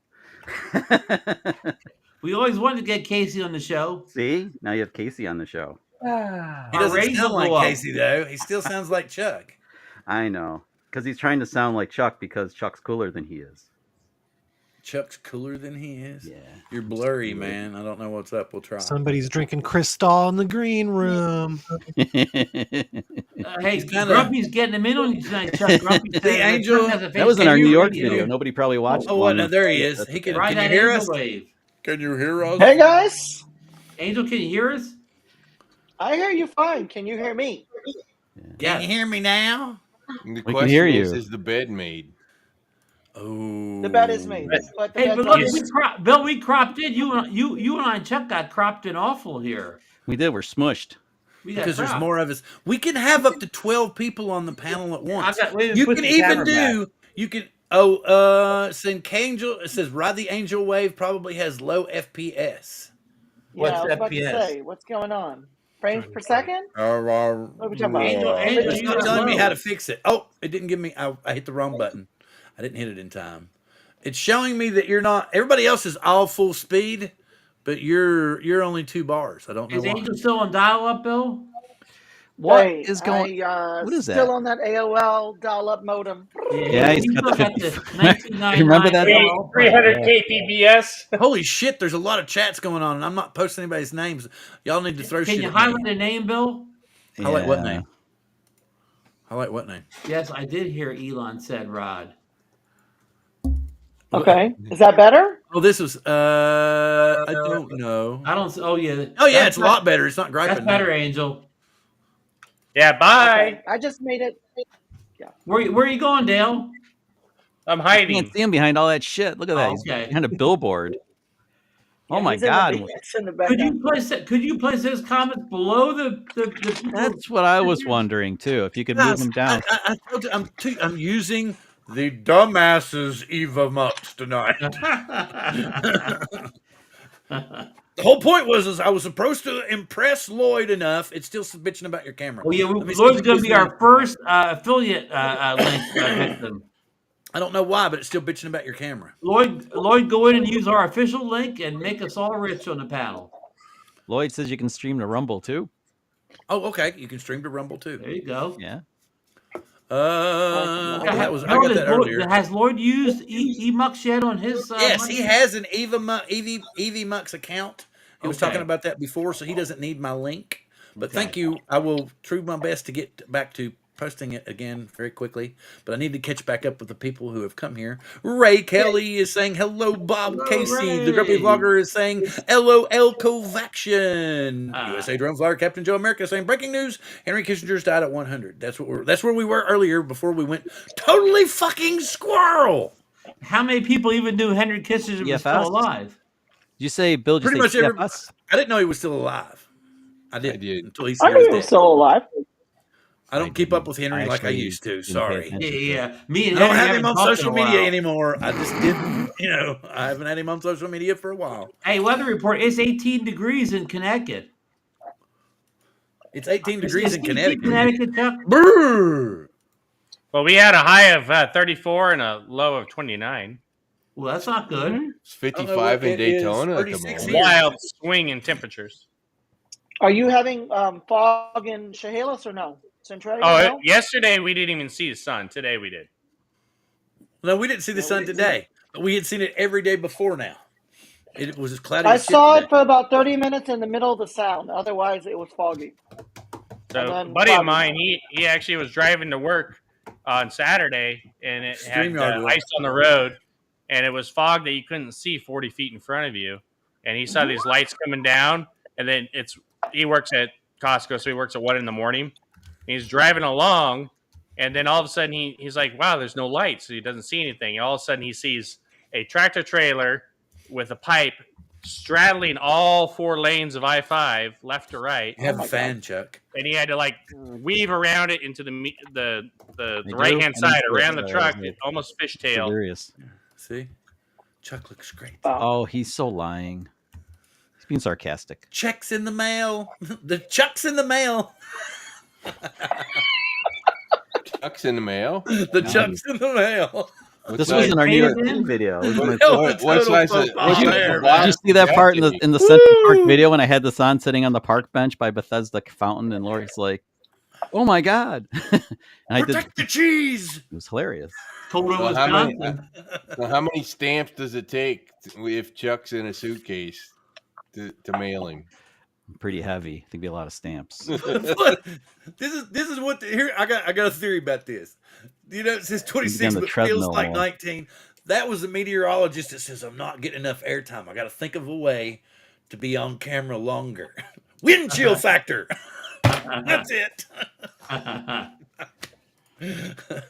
We always wanted to get Casey on the show. See? Now you have Casey on the show. He Our doesn't ratings sound will like go up. Casey though. He still sounds like Chuck. I know. Because he's trying to sound like Chuck because Chuck's cooler than he is. Chuck's cooler than he is. Yeah. You're blurry, man. I don't know what's up. We'll try. Somebody's drinking Cristal in the green room. Hey, He's kinda- Grumpy's getting him in on you tonight, Chuck. Grumpy says that Angel, Chuck has a That was in face our New cam York video. video. Nobody probably watched. Oh, it what? long No, enough there to he see is. that. He can. Ride Can you that hear Angel us? wave. Can you hear us? Hey guys, Angel, can you hear us? I hear you fine. Can you hear me? Can you hear me now? And the We can question hear is you. the bed made? Oh, The bed is made. But the Hey, bed's but not look, made. Bill, we cropped in. You and I and Chuck got cropped in awful here. We did. We're smushed. We got because there's cropped. more of us. We can have up to 12 people on the panel at once. wait, You put can the even camera back. do. You can. Send Angel. It says ride the Angel wave. Probably has low FPS. Yeah, What's I was about FPS? to say, what's going on? Frames per second? What are we talking about? Angel, It's you not got telling me low. how to fix it. Oh, it didn't give me. I hit the wrong button. I didn't hit it in time. It's showing me that you're not. Everybody else is all full speed, but you're only 2 bars. I don't know Is why. Angel still on dial-up, Bill? What Hey, is going? What is still that? on that AOL dial-up modem. Yeah, he's still got got the the 50. 1999 Remember that? AOL. 300 kpbs. Holy shit! There's a lot of chats going on, and I'm not posting anybody's names. Y'all need to throw Can shit. you at me. highlight the name, Bill? Highlight what Yeah. name? Highlight what name? Yes, I did hear Elon said Rod. Okay, is that better? Oh, this was. I don't know. I don't. Oh yeah. Oh yeah, That's it's a lot better. It's not griping. That's better, Angel. Yeah, bye. Okay, I just made it. Where are you going, Dale? I'm I hiding. can't see him behind all that shit. Look at that. Oh, He's okay. behind a billboard. Oh Yeah, my he's in the- god. it's in the Could background. you place his comments below the people? That's what I was wondering too. If you could move Guys, him down. I told you, I'm using the dumbasses Evmux tonight. The whole point was I was supposed to impress Lloyd enough. It's still bitching about your camera. Oh yeah, Let me see Lloyd's if going it to be gives me- our first affiliate link victim. I don't know why, but it's still bitching about your camera. Lloyd, go in and use our official link and make us all rich on the panel. Lloyd says you can stream to Rumble too. Oh, okay. You can stream to Rumble too. There you go. Yeah. I got Lloyd, that earlier. Has Lloyd used Evmux yet on his? Yes, money? he has an Evmux account. He was Okay. talking about that before, so he doesn't need my link. But Okay. thank you. I will try my best to get back to posting it again very quickly. But I need to catch back up with the people who have come here. Ray Kelly is saying hello, Bob Hello, Casey. The Grumpy Ray. Vlogger is saying LOL Kovaction. Ah. USA Drone Flyer Captain Joe America saying breaking news: Henry Kissinger's died at 100. That's where we were earlier before we went totally fucking squirrel. How many people even knew Henry Kissinger was EFS? still alive? Did you say Bill? Did you Pretty say much CFS? I didn't know he was still alive. I did until he I said knew he he was was dead. still alive. I don't keep up with Henry like I actually used to. didn't pay Sorry. attention. Yeah. Me I and don't Henry have him haven't on talked in social a media while. anymore. I just didn't, I haven't had him on social media for a while. Hey, weather report. It's 18 degrees in Connecticut. It's 18 degrees in It's Connecticut. Connecticut, Chuck. Brrr. Well, we had a high of 34 and a low of 29. Well, that's not good. It's 55 in Daytona at the 36 moment. here. Wild swing in temperatures. Are you having fog in Chehalis or no? Centralia? Oh, no? yesterday we didn't even see the sun. Today we did. No, we didn't see the No, we sun didn't. today, but we had seen it every day before now. It was as cloudy I as shit saw today. it for about 30 minutes in the middle of the sound. Otherwise, it was foggy. So And a then buddy of foggy. mine, he actually was driving to work on Saturday, and it had StreamYard will. ice on the road, and it was fog that you couldn't see 40 feet in front of you. And he saw these lights coming down, and then he works at Costco, so he works at 1 in the morning. He's driving along, and then all of a sudden he's like, wow, there's no lights. So he doesn't see anything. And all of a sudden he sees a tractor trailer with a pipe straddling all 4 lanes of I-5 left to right. You have Oh a my fan, Chuck. And he had to like weave around it into the They do, right hand and side into around the- the truck, the- almost fishtail. Delirious. See? Chuck looks great. Oh, he's so lying. He's being sarcastic. Checks in the mail. The Chuck's in the mail. Chuck's in the mail. The Chuck's in the mail. This size- was in our New York Paid City in? video. What size is- what's Did the Did block? you see that part in the Central Park video when I had the son sitting on the park bench by Bethesda Fountain and Lori's like, oh my god! And I did. Protect the cheese. It was hilarious. Cold in So how many, Wisconsin. so how many stamps does it take if Chuck's in a suitcase to mail him? Pretty heavy. I think it'd be a lot of stamps. But this is what here I got a theory about this. You know, it says 26, the but feels treadmill like more. 19. That was the meteorologist that says I'm not getting enough airtime. I got to think of a way to be on camera longer. Wind chill factor. That's it.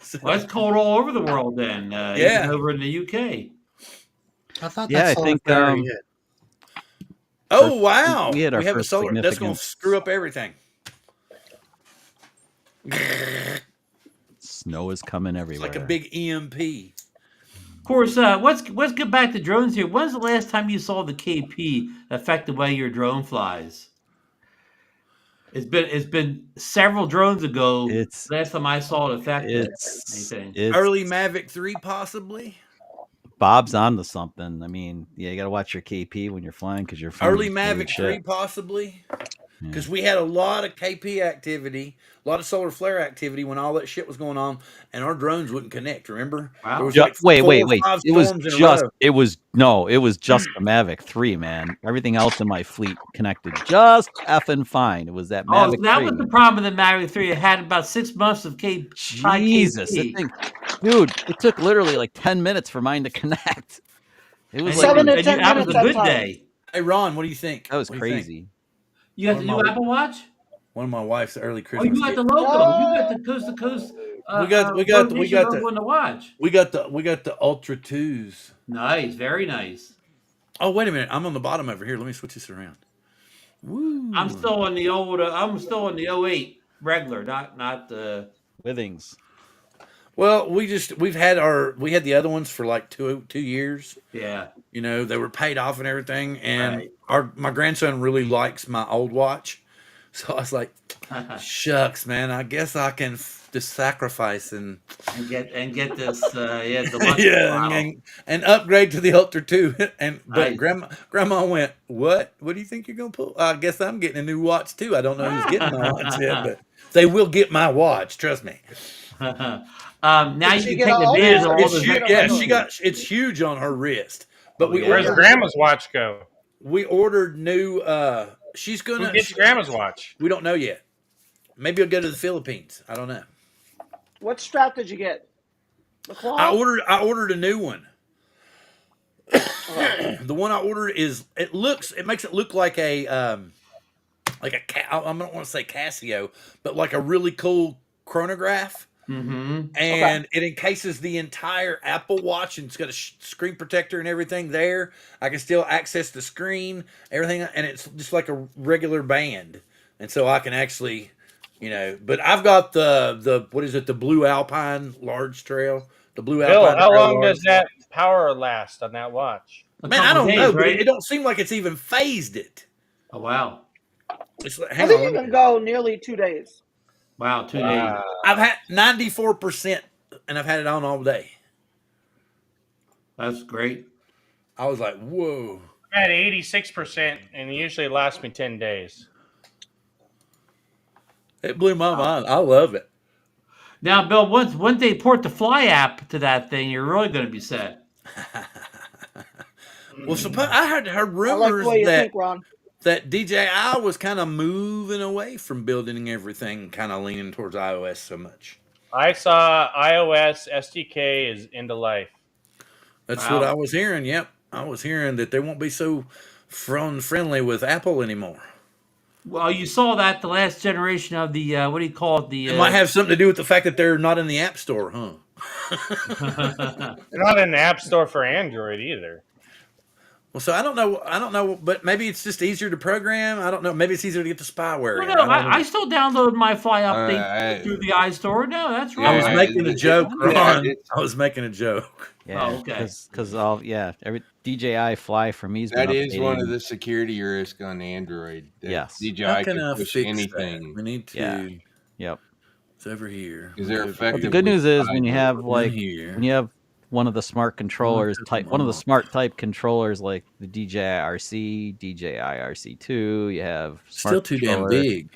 So, Well, it's cold all over the world then. Yeah. Even over in the UK. I thought Yeah, that I solar think, flare um, hit. oh wow, we had our have a first solar. That's going significant- to screw up everything. Snow is coming It's everywhere. like a big EMP. Of course, let's get back to drones here. When's the last time you saw the KP affect the way your drone flies? It's been several drones ago. It's- last time I saw it affect It's anything. Early Mavic 3, possibly. Bob's onto something. I mean, yeah, you got to watch your KP when you're flying because you're flying Early some weird Mavic 3, shit. possibly. Because we had a lot of KP activity, a lot of solar flare activity when all that shit was going on, and our drones wouldn't connect. Remember? Wow. There was Ju- like wait. 4 or 5 It was storms in a just row. it was just the Mavic 3, man. Everything else in my fleet connected just effing fine. It was that Oh, Mavic so that 3. was the problem with the Mavic 3. It had about 6 months of Jesus, that KP. thing, dude! It took literally like 10 minutes for mine to connect. It was And like 7 to and 10 that was a minutes good at a time. day. Hey, Ron, what do you think? that was What do you think? crazy. You have the One new of my- Apple Watch? One of my wife's early Oh, Christmas you got the gifts. logo. You got the coast to coast. We got the- logo on the watch. We got the Ultra 2s. Nice, very nice. Oh, wait a minute. I'm on the bottom over here. Let me switch this around. Woo. I'm still on the old. I'm still on the 08 regular, not the. Withings. Well, we had the other ones for like two years. Yeah. You know, they were paid off and everything. And Right. my grandson really likes my old watch. So I was like, shucks, man, I guess I can just sacrifice and get this deluxe yeah, model. and upgrade to the Ultra 2. But Nice. grandma went, what do you think you're gonna pull? I guess I'm getting a new watch too. I don't know who's getting my watch yet, but they will get my watch, trust me. Now Did you she can get take an Ultra advantage of or all It's did the. she huge. get a Yeah, regular? it's huge on her wrist. But Oh, we yeah. Where's ordered, Grandma's watch go? we ordered new. She's Who gonna. gets Grandma's watch? We don't know yet. Maybe I'll go to the Philippines. I don't know. What strap did you get? The claw? I ordered a new one. The one I ordered it makes it look like a I don't want to say Casio, but like a really cool chronograph. Mm-hmm. And it encases the entire Apple Watch, and it's got a screen protector and everything there. I can still access the screen, everything, and it's just like a regular band. And so I can actually, but I've got the what is it, the Blue Alpine Large Trail, the Blue Bill, Alpine. how Trail long Large. does that power last on that watch? Man, I don't know, but right? it don't seem like it's even phased it. Oh wow, It's like, I hang think on, you let can me- go nearly 2 days. wow, 2 days. I've had 94%, and I've had it on all day. That's great. I was like, whoa. I'm at 86%, and it usually lasts me 10 days. It blew my mind. I love it. Now, Bill, once they port the Fly app to that thing, you're really going to be set. Well, I heard I like rumors the way you that think, Ron. that DJI was kind of moving away from building everything, kind of leaning towards iOS so much. I saw iOS SDK is into life. That's Wow. what I was hearing. Yep, I was hearing that they won't be so friendly with Apple anymore. Well, you saw that the last generation of the what do you call it? The It might have something to do with the fact that they're not in the App Store, huh? They're not in the App Store for Android either. Well, so I don't know, but maybe it's just easier to program. I don't know. Maybe it's easier to get the spyware. No, in. no, I don't know. I still download my Fly update through the iStore. No, that's I right. was Yeah, making a joke, yeah, Ron. I was making a joke. Yeah, Oh, okay. Because every DJI Fly for me's been That is one updating. of the security risks on Android. that Yes. DJI How can can I push fix anything. that? We need to. Yeah. Yep. It's over here. Because they're Over effective. But the good news is when you have in like here. when you have one of the smart controllers Come type, one of the on. smart type controllers like the DJI RC, DJI RC2, you have smart Still too damn controller. big.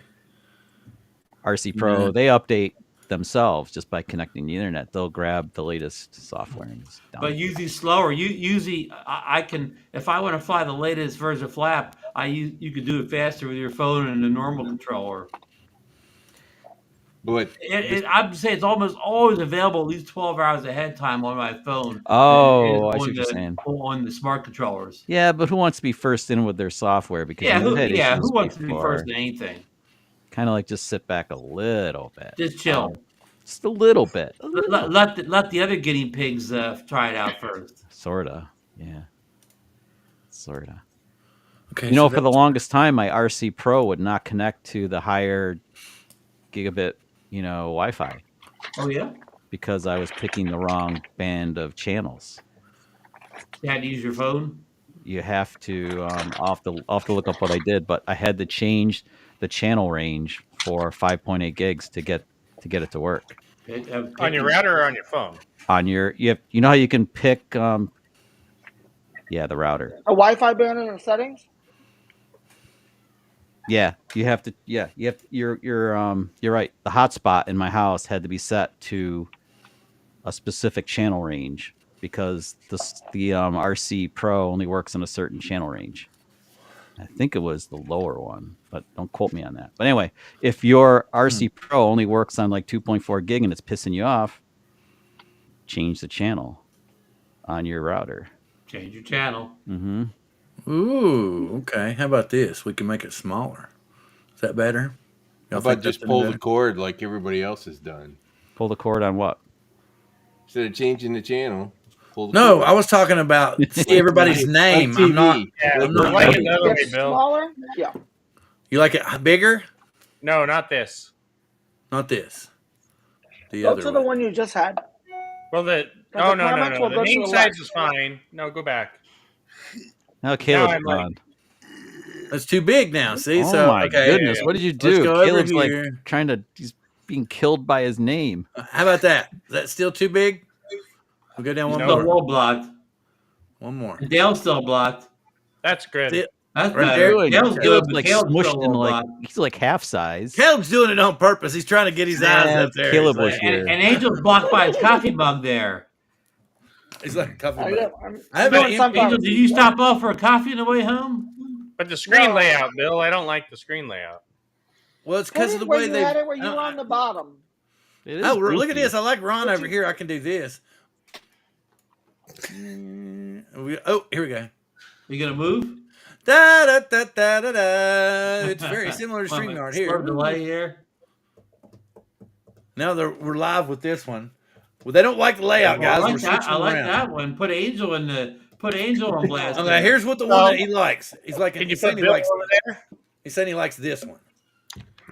RC Pro, they update themselves just by connecting the internet. They'll grab the latest software and just download But usually slower. Usually I can, if I want to fly the latest version of Flap, you could do it faster with your phone and the normal controller. But I'd say it's almost always available at least 12 hours ahead of time on my phone. Oh, I see what you're saying. On the smart controllers. Yeah, but who wants to be first in with their software? Because who who wants to be first in anything? Kind of like just sit back a little bit. Just chill. Just a little bit. Let the other guinea pigs try it out first. Sorta, yeah. Sorta. Okay, you know, for the longest time, my RC Pro would not connect to the higher gigabit, Wi-Fi. Oh yeah. Because I was picking the wrong band of channels. You had to use your phone. You have to. I'll have to look up what I did, but I had to change the channel range for 5.8 gigs to get it to work. On your router or on your phone? On your, you know how you can pick, the router. A Wi-Fi band in the settings. Yeah, you have to. Yeah, you're right. The hotspot in my house had to be set to a specific channel range because the RC Pro only works on a certain channel range. I think it was the lower one, but don't quote me on that. But anyway, if your RC Pro only works on like 2.4 gig and it's pissing you off, change the channel on your router. Change your channel. Mm-hmm. Ooh, okay. How about this? We can make it smaller. Is that better? How about just pull the cord like everybody else has done? Pull the cord on what? Instead of changing the channel. No, I was talking about everybody's name. I'm not. I'm not like it the other way, Bill. Smaller? Yeah. You like it bigger? No, not this. Not this. Go to the one you just had. Well, no. The name size is fine. No, go back. Now Caleb's gone. That's too big now. See? Oh my goodness! What did you do? Caleb's like he's being killed by his name. How about that? Is that still too big? We'll go down one more. The wall blocked. One more. Dale's still blocked. That's good. That's right better. Dale's good, but like Caleb's smushed still in blocked. he's like half size. Caleb's doing it on purpose. He's trying to get his eyes up there. Caleb was here. And Angel's blocked by his coffee mug there. He's like a coffee mug. Angel, did you stop off for a coffee on the way home? But the screen layout, Bill, I don't like the screen layout. Well, it's because of the way they had it where you were on the bottom. Oh, look at this. I like Ron over here. I can do this. Oh, here we go. You gonna move? Da da da da da da. It's very similar to StreamYard here. Delay here. Now we're live with this one. Well, they don't like the layout, guys. I like that one. Put Angel on blast. Okay, here's what the one that he likes. He's like, Can you put Bill over there? He's saying he likes this one.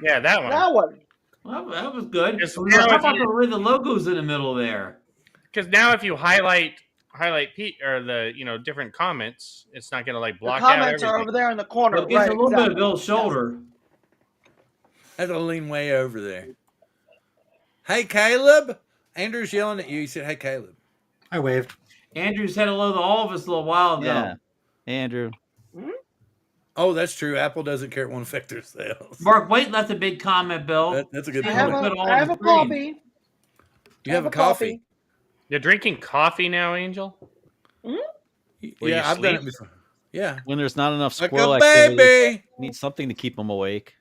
Yeah, that one. That one. Well, that was good. How about the way the logo's in the middle there? Because now if you highlight Pete or the different comments, it's not going to like block the out comments everything. are over there in the corner. It gets a little bit of Bill's shoulder. I have to lean way over there. Hey, Caleb. Andrew's yelling at you. He said, "Hey, Caleb." I waved. Andrew said hello to all of us a little while ago. Yeah, Andrew. Oh, that's true. Apple doesn't care. It won't affect their sales. Mark Waite left a big comment, Bill. That's a good point. I have a coffee. You have a coffee? You're drinking coffee now, Angel? Yeah, I've done it before. Yeah. When there's not enough like squirrel a activity, baby. Need something to keep them awake.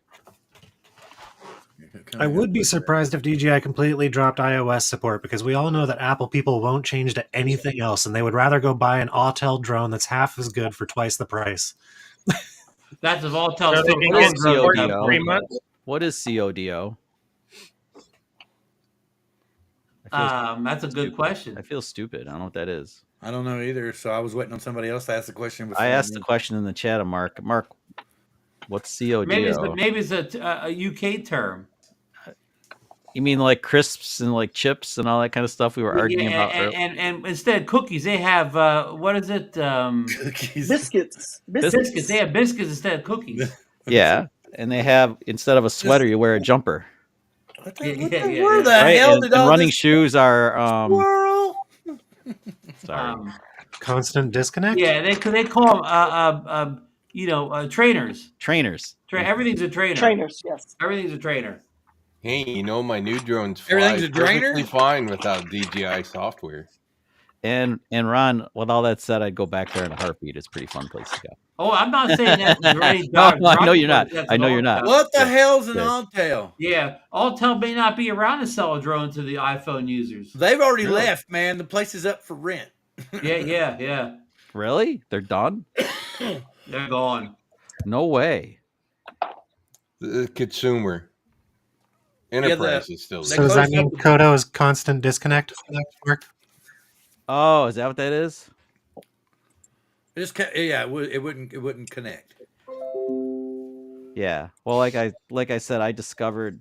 I would be surprised if DJI completely dropped iOS support because we all know that Apple people won't change to anything else, and they would rather go buy an Autel drone that's half as good for twice the price. That's of Autel. CODO? 3 months. What is CODO? That's a good question. I feel stupid. I don't know what that is. I don't know either. So I was waiting on somebody else to ask the question. I asked the question in the chat of Mark. Mark, what's CODO? Maybe it's a UK term. You mean like crisps and like chips and all that kind of stuff we were arguing about? And instead of cookies, they have what is it? Cookies. Biscuits. Biscuits. They have biscuits instead of cookies. Yeah, and they have instead of a sweater, you wear a jumper. Where the hell did all running this shoes are Squirrel? Sorry. Constant disconnect? Yeah, they call them trainers. Trainers. Everything's a trainer. Trainers, yes. Everything's a trainer. Hey, you know my new drones fly Everything's a drainer? perfectly fine without DJI software. And Ron, with all that said, I'd go back there in a heartbeat. It's a pretty fun place to go. Oh, I'm not saying that. No, I know you're not. I know you're not. What the Good. hell's an Good. Untitled? Yeah, Alltel may not be around to sell a drone to the iPhone users. They've already Really? left, man. The place is up for rent. Yeah. Really? They're done? They're gone. No way. The consumer. Enterprise is still they So does that closed mean up the- Kodo is constant disconnect? Mark? Oh, is that what that is? It wouldn't connect. Yeah. Well, like I said, I discovered.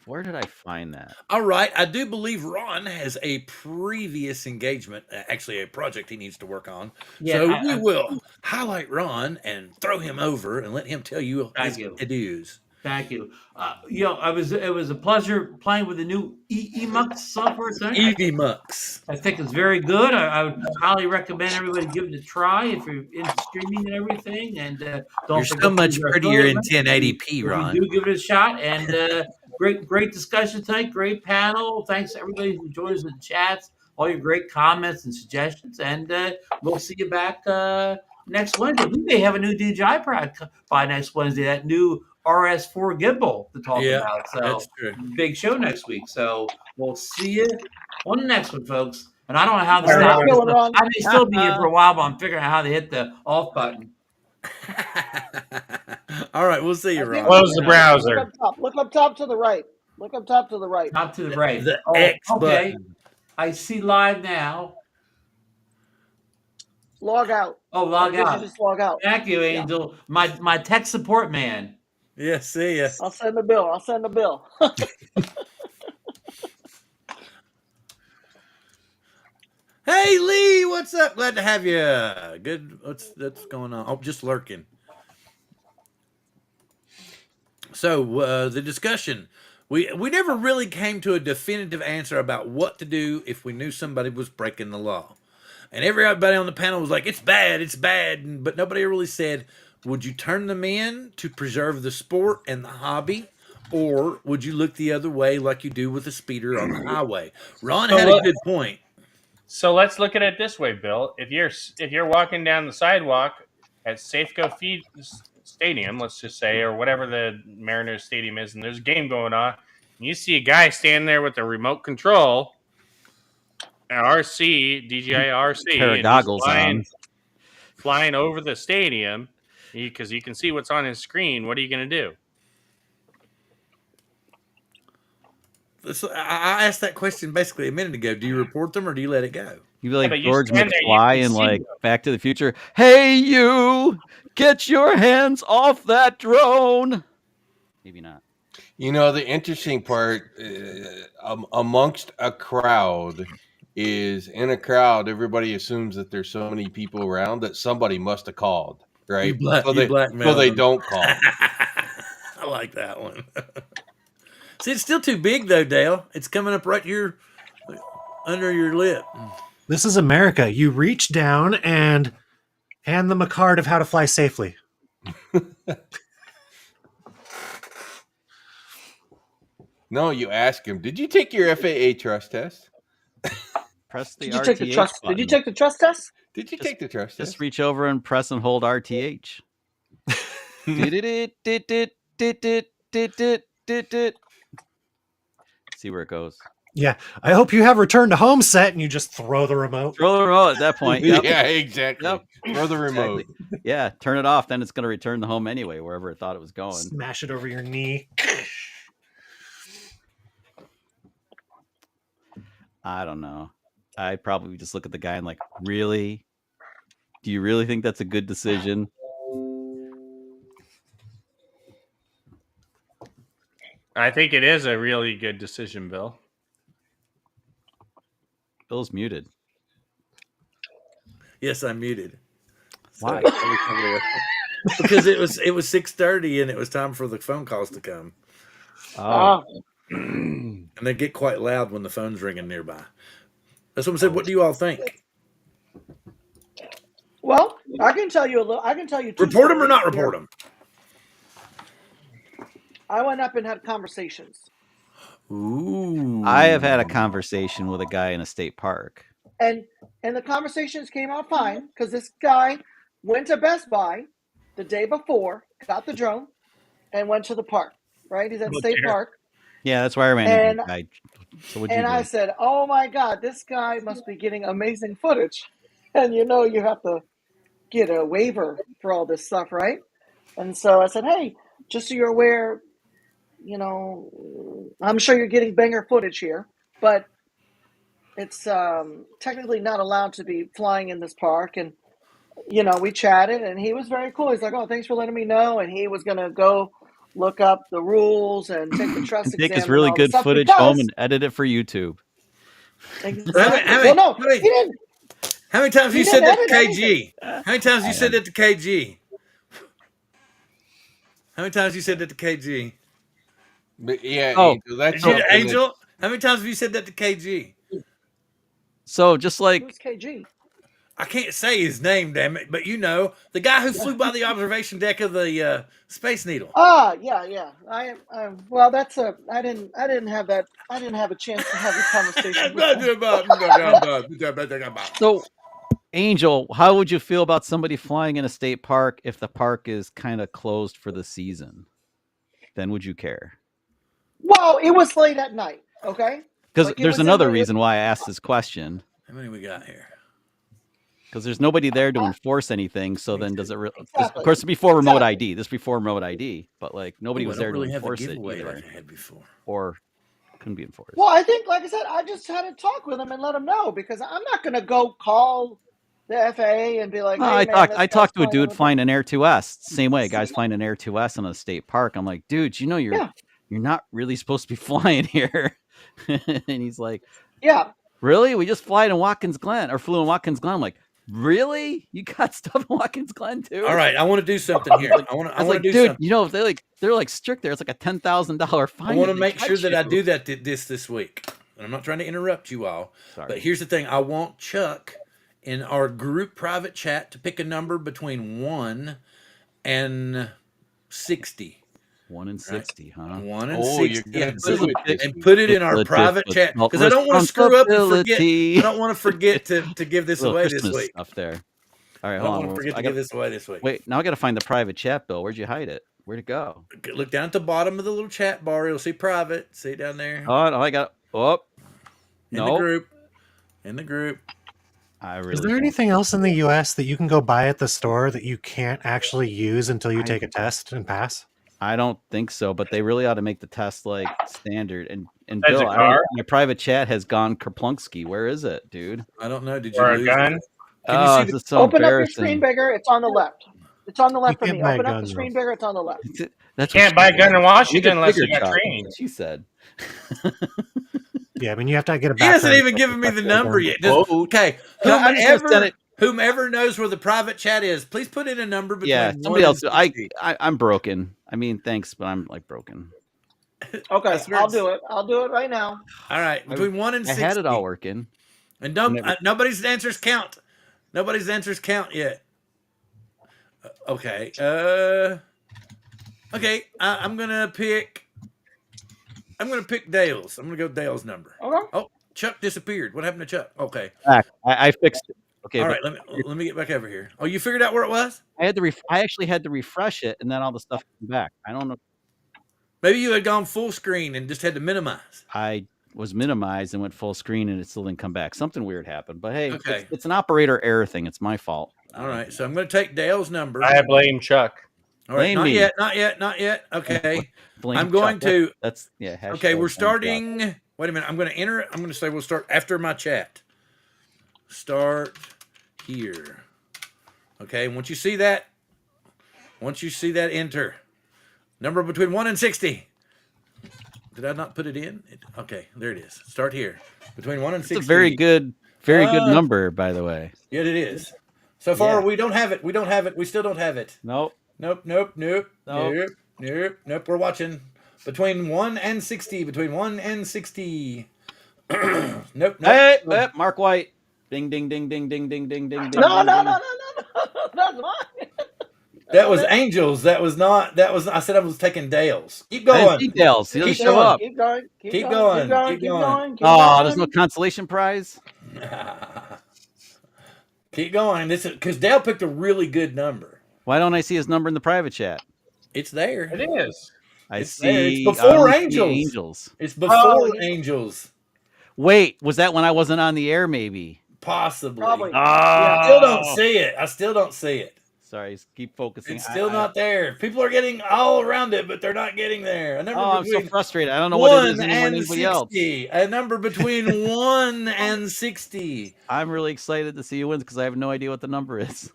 Where did I find that? All right, I do believe Ron has a previous engagement, actually a project he needs to work on. Yeah, So we will highlight Ron and throw him over and let him tell you his you. to-dos. Thank you. It was a pleasure playing with the new Evmux software thing. Evmux. I think it's very good. I would highly recommend everybody give it a try if you're into streaming and everything. And don't You're forget so to much use our prettier in affiliate link. 1080p, If Ron. you do give it a shot. And great discussion tonight. Great panel. Thanks to everybody who joins in the chats. All your great comments and suggestions. And we'll see you back next Wednesday. We may have a new DJI product by next Wednesday. That new RS4 gimbal to talk about. So that's true. big show next week. So we'll see you on the next one, folks. And I don't know how to All right, stop. going on. I may still be here for a while, but I'm figuring out how to hit the off button. All right, we'll see you, Ron. Close the browser. Look up top to the right. Look up top to the right. Top to the right. The X okay. button. I see live now. Log out. Oh, log I guess out. you just log out. Thank you, Angel. My tech support man. Yeah, see ya. I'll send the bill. Hey, Lee, what's up? Glad to have you. Good. What's going on? Oh, just lurking. So the discussion, we never really came to a definitive answer about what to do if we knew somebody was breaking the law. And everybody on the panel was like, it's bad. But nobody really said, would you turn them in to preserve the sport and the hobby? Or would you look the other way like you do with a speeder on the highway? Ron had a good point. So let's look at it this way, Bill. If you're walking down the sidewalk at Safeco Feed Stadium, let's just say, or whatever the Mariners Stadium is, and there's a game going on, and you see a guy standing there with a remote control, an RC, DJI RC, Pair of goggles on, flying over the stadium, because you can see what's on his screen. What are you going to do? So I asked that question basically a minute ago. Do you report them or do you let it go? You'd be like but you George stand there, you McFly can in see like them. Back to the Future. Hey, you! Get your hands off that drone. Maybe not. You know, the interesting part amongst a crowd is in a crowd, everybody assumes that there's so many people around that somebody must have called, right? So they don't call. I like that one. See, it's still too big though, Dale. It's coming up right here under your lip. This is America. You reach down and hand them a card of how to fly safely. No, you ask him, did you take your FAA trust test? Press the Did you take the RTH trust? button. Did you take the trust test? Did you take the trust Just test? reach over and press and hold RTH. See where it goes. Yeah. I hope you have return to home set and you just throw the remote. Throw the remote at that point. Yep. Yeah, exactly. Yep. Throw the remote. Exactly. Yeah, turn it off. Then it's going to return the home anyway, wherever it thought it was going. Smash it over your knee. I don't know. I'd probably just look at the guy and like, really? Do you really think that's a good decision? I think it is a really good decision, Bill. Bill's muted. Yes, I'm muted. Why? Because it was 6:30 and it was time for the phone calls to come. Oh, And they get quite loud when the phone's ringing nearby. That's what I said. What do you all think? Well, I can tell you a little. I can tell you. Report them or not report them? I went up and had conversations. Ooh. I have had a conversation with a guy in a state park. And the conversations came out fine because this guy went to Best Buy the day before, got the drone, and went to the park. Right? He's at State Park. Yeah, that's why I ran into the guy. So what'd you do? I said, "Oh my God, this guy must be getting amazing footage." And you have to get a waiver for all this stuff, right? And so I said, "Hey, just so you're aware, I'm sure you're getting banger footage here, but it's technically not allowed to be flying in this park." And we chatted, and he was very cool. He's like, "Oh, thanks for letting me know," and he was gonna go look up the rules and take the trust exam. Take his really good footage home and edit it for YouTube. Exactly. No, he didn't. How many times you said that to KG? How many times you said that to KG? How many times you said that to KG? But yeah, Angel, that's Angel. How many times have you said that to KG? So just like who's KG? I can't say his name, damn it, but the guy who flew by the observation deck of the Space Needle. Yeah. Well, that's I didn't have that. I didn't have a chance to have this conversation. So, Angel, how would you feel about somebody flying in a state park if the park is kind of closed for the season? Then would you care? Well, it was late at night. Okay. Because there's another reason why I asked this question. How many we got here? Because there's nobody there to enforce anything. So then does it really? Of course, before remote ID. This before remote ID. But like nobody was there to enforce it either. Like I had before. Or couldn't be enforced. Well, I think, like I said, I just had to talk with him and let him know, because I'm not going to go call the FAA and be like, no, hey, I talked to a dude flying an Air 2S. Same way, guys flying an Air 2S in a state park. I'm like, dude, you're not really supposed to be flying here. And he's like, yeah, really? We just flew in Watkins Glen. I'm like, really? You got stuff in Watkins Glen too? All right, I want to do something here. I want to do dude, something. If they're like strict there, it's like a $10,000 fine. I want to make sure that I do that this week. And I'm not trying to interrupt you all. Sorry. But here's the thing. I want Chuck in our group private chat to pick a number between 1 and 60. 1 and 60, right? Huh? 1 and 60. And put it in our private chat, because I don't want to screw up and forget. I don't want to forget to give this away this week. Stuff there. All right, I don't want to forget to give this away this week. Wait, now I got to find the private chat, Bill. Where'd you hide it? Where'd it go? Look down at the bottom of the little chat bar. You'll see private. See it down there. Oh, no, I got. Oh, in the group. In the group. Is there anything else in the U.S. that you can go buy at the store that you can't actually use until you take a test and pass? I don't think so, but they really ought to make the test like standard. And Bill, my private chat has gone kerplunksky. Where is it, dude? I don't know. Did you lose it? Oh, this is so open up your screen bigger. It's on the left. It's on the left for me. Open up the screen bigger. It's on the left. You can't buy a gun in Washington unless you got trained. She said. Yeah, I mean, you have to get a. He hasn't even given me the number yet. Okay, whomever knows where the private chat is, please put in a number between. Somebody else. I'm broken. I mean, thanks, but I'm like broken. Okay, I'll do it. I'll do it right now. All right, between 1 and 60. I had it all working. And nobody's answers count. Nobody's answers count yet. Okay. Okay. I'm gonna pick Dale's. I'm gonna go Dale's number. Okay. Oh, Chuck disappeared. What happened to Chuck? Okay. I fixed it. Okay. All right. Let me get back over here. Oh, you figured out where it was? I actually had to refresh it, and then all the stuff came back. I don't know. Maybe you had gone full screen and just had to minimize. I was minimized and went full screen, and it still didn't come back. Something weird happened, but hey, it's an operator error thing. It's my fault. All right, so I'm going to take Dale's number. I blame Chuck. All right, not yet. Okay, I'm going to. That's Okay, we're starting. Wait a minute. I'm going to enter. I'm going to say we'll start after my chat. Start here. Okay, once you see that, enter number between 1 and 60. Did I not put it in? Okay, there it is. Start here. Between 1 and 60. It's a very good number, by the way. Yeah, it is. So far, we don't have it. We still don't have it. Nope. Nope. We're watching. Between 1 and 60. Between 1 and 60. Nope. Hey, Mark White. Ding, ding, ding, ding, ding, ding, ding, ding. No. That's mine. That was Angels. That was not. That was. I said I was taking Dale's. Keep I going. didn't see Dale's. He doesn't Keep show going. up. Keep going. Keep going. Keep going. Oh, there's no consolation prize. Keep going. This is because Dale picked a really good number. Why don't I see his number in the private chat? It's there. It is. I It's there. see. It's I before don't see Angels. Angels. It's before Angels. Wait, was that when I wasn't on the air? Maybe. Probably. I still don't see it. I still don't see it. Sorry, keep focusing. It's still not there. People are getting all around it, but they're not getting there. A number I'm so between frustrated. I don't know what it is 1 anymore than and anybody else. 60. A number between 1 and 60. I'm really excited to see you win because I have no idea what the number is.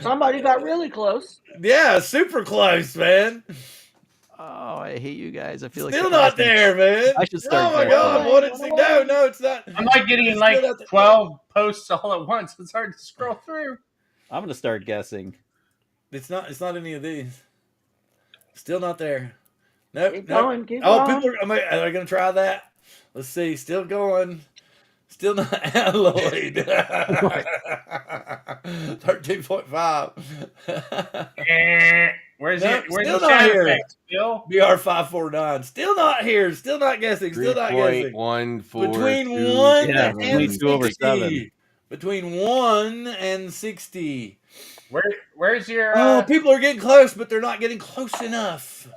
Somebody got really close. Yeah, super close, man. Oh, I hate you guys. I feel Still like not there, man. I should start. Oh my god, what is it? No, it's not. I'm like getting like 12 posts all at once. It's hard to scroll through. I'm gonna start guessing. It's not any of these. Still not there. Nope. Keep nope. going. Keep Oh, going. people are gonna try that. Let's see. Still going. Still not alloyed. 13.5. Where's Nope, it? Where's still the not sound here. effect? Still? BR549. Still not here. Still not guessing. Still not guessing. 3.142. Between 1 Yeah, and 22 over 60. Between 1 and 60. Where's your? Oh, people are getting close, but they're not getting close enough.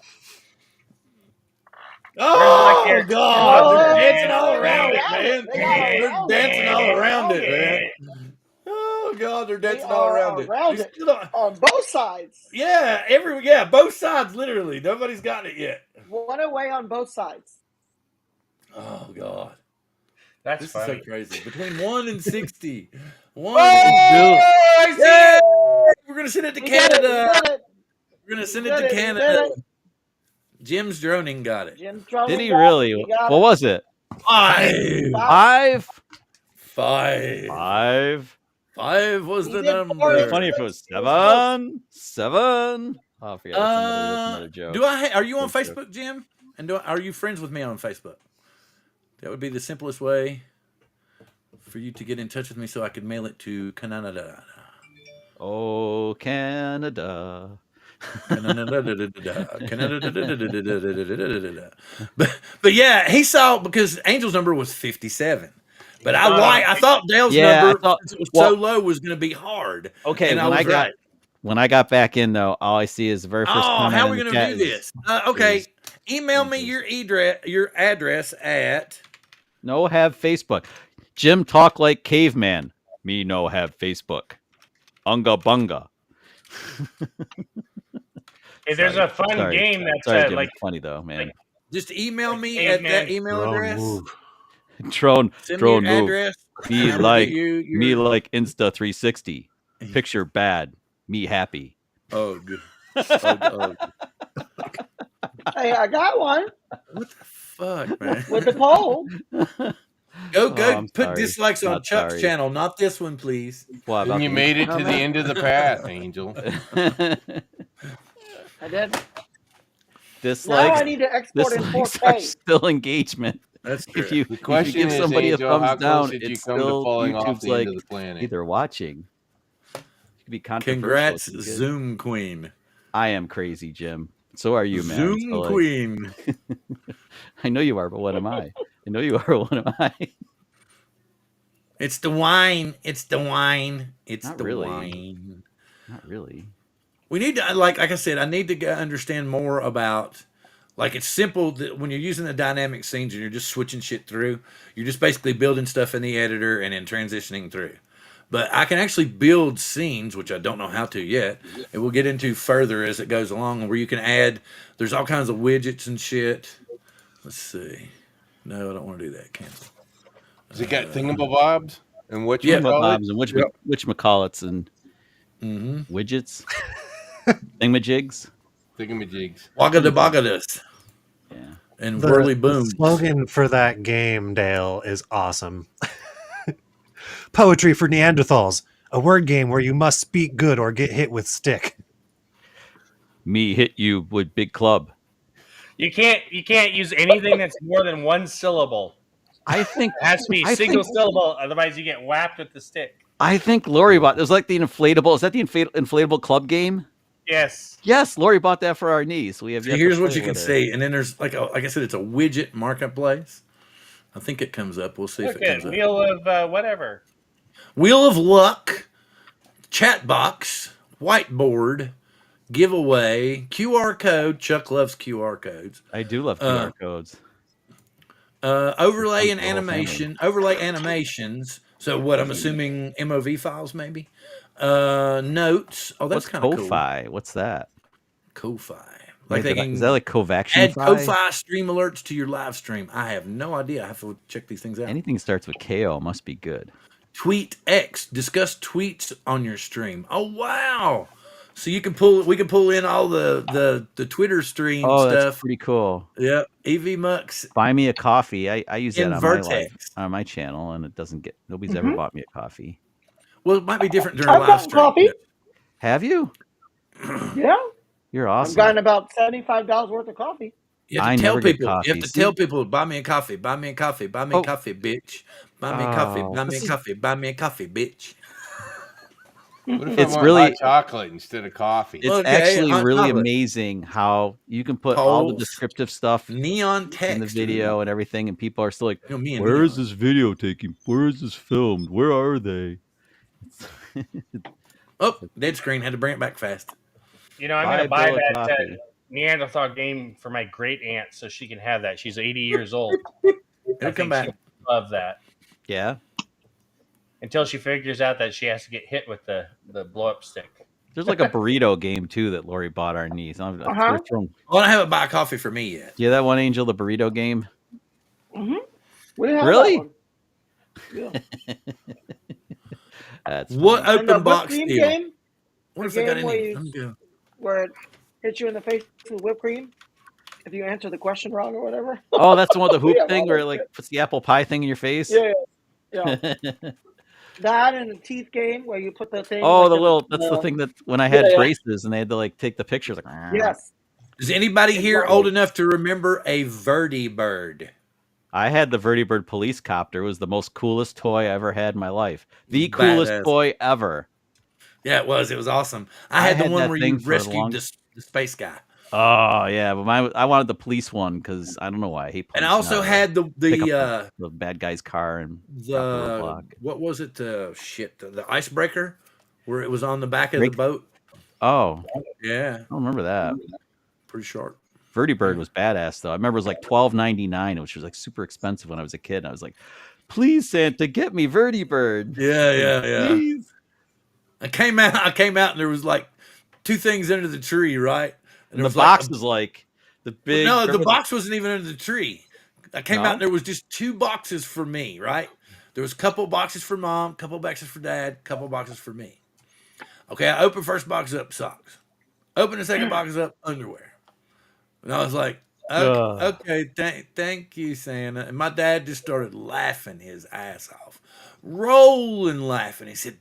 Oh, Where's like God. Oh, They're dancing all they're around it, around man. it. They are They're around dancing it. all around it, Around man. Oh, God, they're They dancing all are around it. around They it. still don't- On both sides. Yeah, both sides, literally. Nobody's got it yet. One away on both sides. Oh, God. That's This funny. is so crazy. Between 1 and 60. 1 Oh, I see Yeah! it. We're going to send it to We did it. Canada. We did it. We're going to send We it did to it. We did Canada. it. Jim's droning got it. Jim Drummond Did he got it. really? He got What it. was it? 5. 5? 5. 5 was He the did number. four. It'd be funny if it was 7. 7. Oh, I forget. That's another joke. Are you on Good joke. Facebook, Jim? And are you friends with me on Facebook? That would be the simplest way for you to get in touch with me, so I could mail it to Canada. Oh, Canada. But yeah, he saw, because Angel's number was 57. But I thought Dale's Yeah, number, I thought- since it was well- so low, was going to be hard. Okay, and when I was right. got back in though, all I see is the very first Oh, comment. how are we in the going to chat do is- this? Okay, email me your address at. No have Facebook. Jim talk like caveman. Me no have Facebook. Unga bunga. Hey, there's a fun game that's Sorry, Jim, like it's funny though, man. Just email me Hey, at man. that email Drone address. move. Drone Send me drone your move. address. Me and I will like get you your- me like Insta 360. Picture bad. Me happy. Oh, good. Oh, Hey, I got one what the fuck, man? with the poll. Go, I'm put sorry. dislikes on Not Chuck's sorry. channel, not this one, please. What And about you the- made it to the end of the path, Angel. I did. Now dislikes. I need to export in Dislikes are 4K. still engagement. That's true. If you question give is, somebody Angel, a how thumbs close down, did you it's come to still falling off YouTube's the end like of the planet? either watching. You could be controversial. Congrats, if you did. Zoom Queen. I am crazy, Jim. So are you, man. Zoom So, like, Queen. I know you are, but what am I? I know you are, but what am I? It's the wine. It's the wine. It's Not the really. wine. Not really. We need to, like I said, I need to understand more about, like, it's simple that when you're using the dynamic scenes and you're just switching shit through, you're just basically building stuff in the editor and then transitioning through. But I can actually build scenes, which I don't know how to yet, and we'll get into further as it goes along, where you can add, there's all kinds of widgets and shit. Let's see. No, I don't want to do that. Cancel. Has it got thingamabobs? And what Yeah, you call it? Bobs and which McCallets and widgets, thingamajigs. Thingamajigs. Wagada Yeah. and The whirly boom. slogan for that game, Dale, is awesome. Poetry for Neanderthals. A word game where you must speak good or get hit with stick. Me hit you with big club. you can't use anything that's more than one syllable. I think It has to be I single think- syllable, otherwise you get whacked with the stick. I think Lori bought. It was like the inflatable. Is that the inflatable club game? Yes. Yes, Lori bought that for our niece. We have. So yet to here's what play you can with her. see, and then there's like I said, it's a widget marketplace. I think it comes up. We'll see if Look it comes at up. Wheel of whatever. Wheel of Luck, chat box, whiteboard, giveaway, QR code. Chuck loves QR codes. I do love QR codes. Overlay and The whole family. animation. Overlay animations. So what I'm assuming MOV files maybe. Notes. Oh, that's What's kind of cool. Ko-Fi? What's that? Ko-Fi. Like Like they can is that like Kovaction? add Ko-Fi stream alerts to your live stream. I have no idea. I have to check these things out. Anything starts with KO must be good. Tweet X. Discuss tweets on your stream. Oh wow. So we can pull in all the Twitter stream Oh, stuff. that's pretty cool. Yep. Evmux. Buy me a coffee. I use that In on Vertex. my channel, and it doesn't get nobody's ever bought me a coffee. Well, it might be different during a I've live gotten stream. coffee. Have you? Yeah, You're I've awesome. gotten about $75 worth of coffee. You have I to tell never get people. You coffee. have to tell people, buy me a coffee, buy me a coffee, buy me a Oh. coffee, bitch. Buy me a coffee, Oh, buy me this a is- coffee, buy me a coffee, bitch. What if It's I want really- hot chocolate instead of coffee? It's Okay, actually hot really chocolate. amazing how you can put all the Polls. descriptive stuff Neon text in the video and everything, and people are still like, You know, me and "Where is Neon. this video taking? Where is this filmed? Where are they?" Oh, dead screen. Had to bring it back fast. You know, I'm Buy going to a buy bill of that coffee. Neanderthal game for my great aunt so she can have that. She's 80 years old. It'll come back. She'll love that Yeah, until she figures out that she has to get hit with the blow up stick. there's like a burrito game too that Lori bought our niece. Uh-huh. Well, I haven't bought coffee for me yet. Yeah, that one Angel, the burrito game. We didn't have Really? that one. Yeah. That's What funny. And the open box whipped cream deal? game, What if the I got game where any? you- Let me go. where it hits you in the face with whipped cream if you answer the question wrong or whatever. Oh, that's the one with the hoop Yeah, thing all where that it like shit. puts the apple pie thing in your face. Yeah, that and the teeth game where you put the thing. Oh, like the in little that's the thing that when I had braces and they had to like take the pictures like Yes. Is anybody here Exactly. old enough to remember a Vertibird? I had the Vertibird police copter. It was the most coolest toy I ever had in my life. The coolest Badass. toy ever. Yeah, it was. It was awesome. I had the had one that where thing you for a rescued long- the space guy. Oh yeah, but I wanted the police one because I don't know why I hate. And I police also now. had Pick up the the bad guy's car and drop a the roadblock. what was it? The icebreaker, where it was on the back of Break- the boat. Oh, Yeah, I don't remember that. pretty sharp. Vertibird was badass though. I remember it was like $12.99, which was like super expensive when I was a kid. And I was like, "Please, Santa, get me Vertibird." Yeah. Please. I came out, and there was like two things under the tree, right? And there the was like box a- was like the big. No, the remember box wasn't even under the tree. I came No? out and there was just two boxes for me, right? There was a couple boxes for mom, couple boxes for dad, couple boxes for me. Okay, I opened first box up, socks. Open the second box up, underwear. And I was like, okay, thank you, Santa. And my dad just started laughing his ass off, rolling laughing. He said,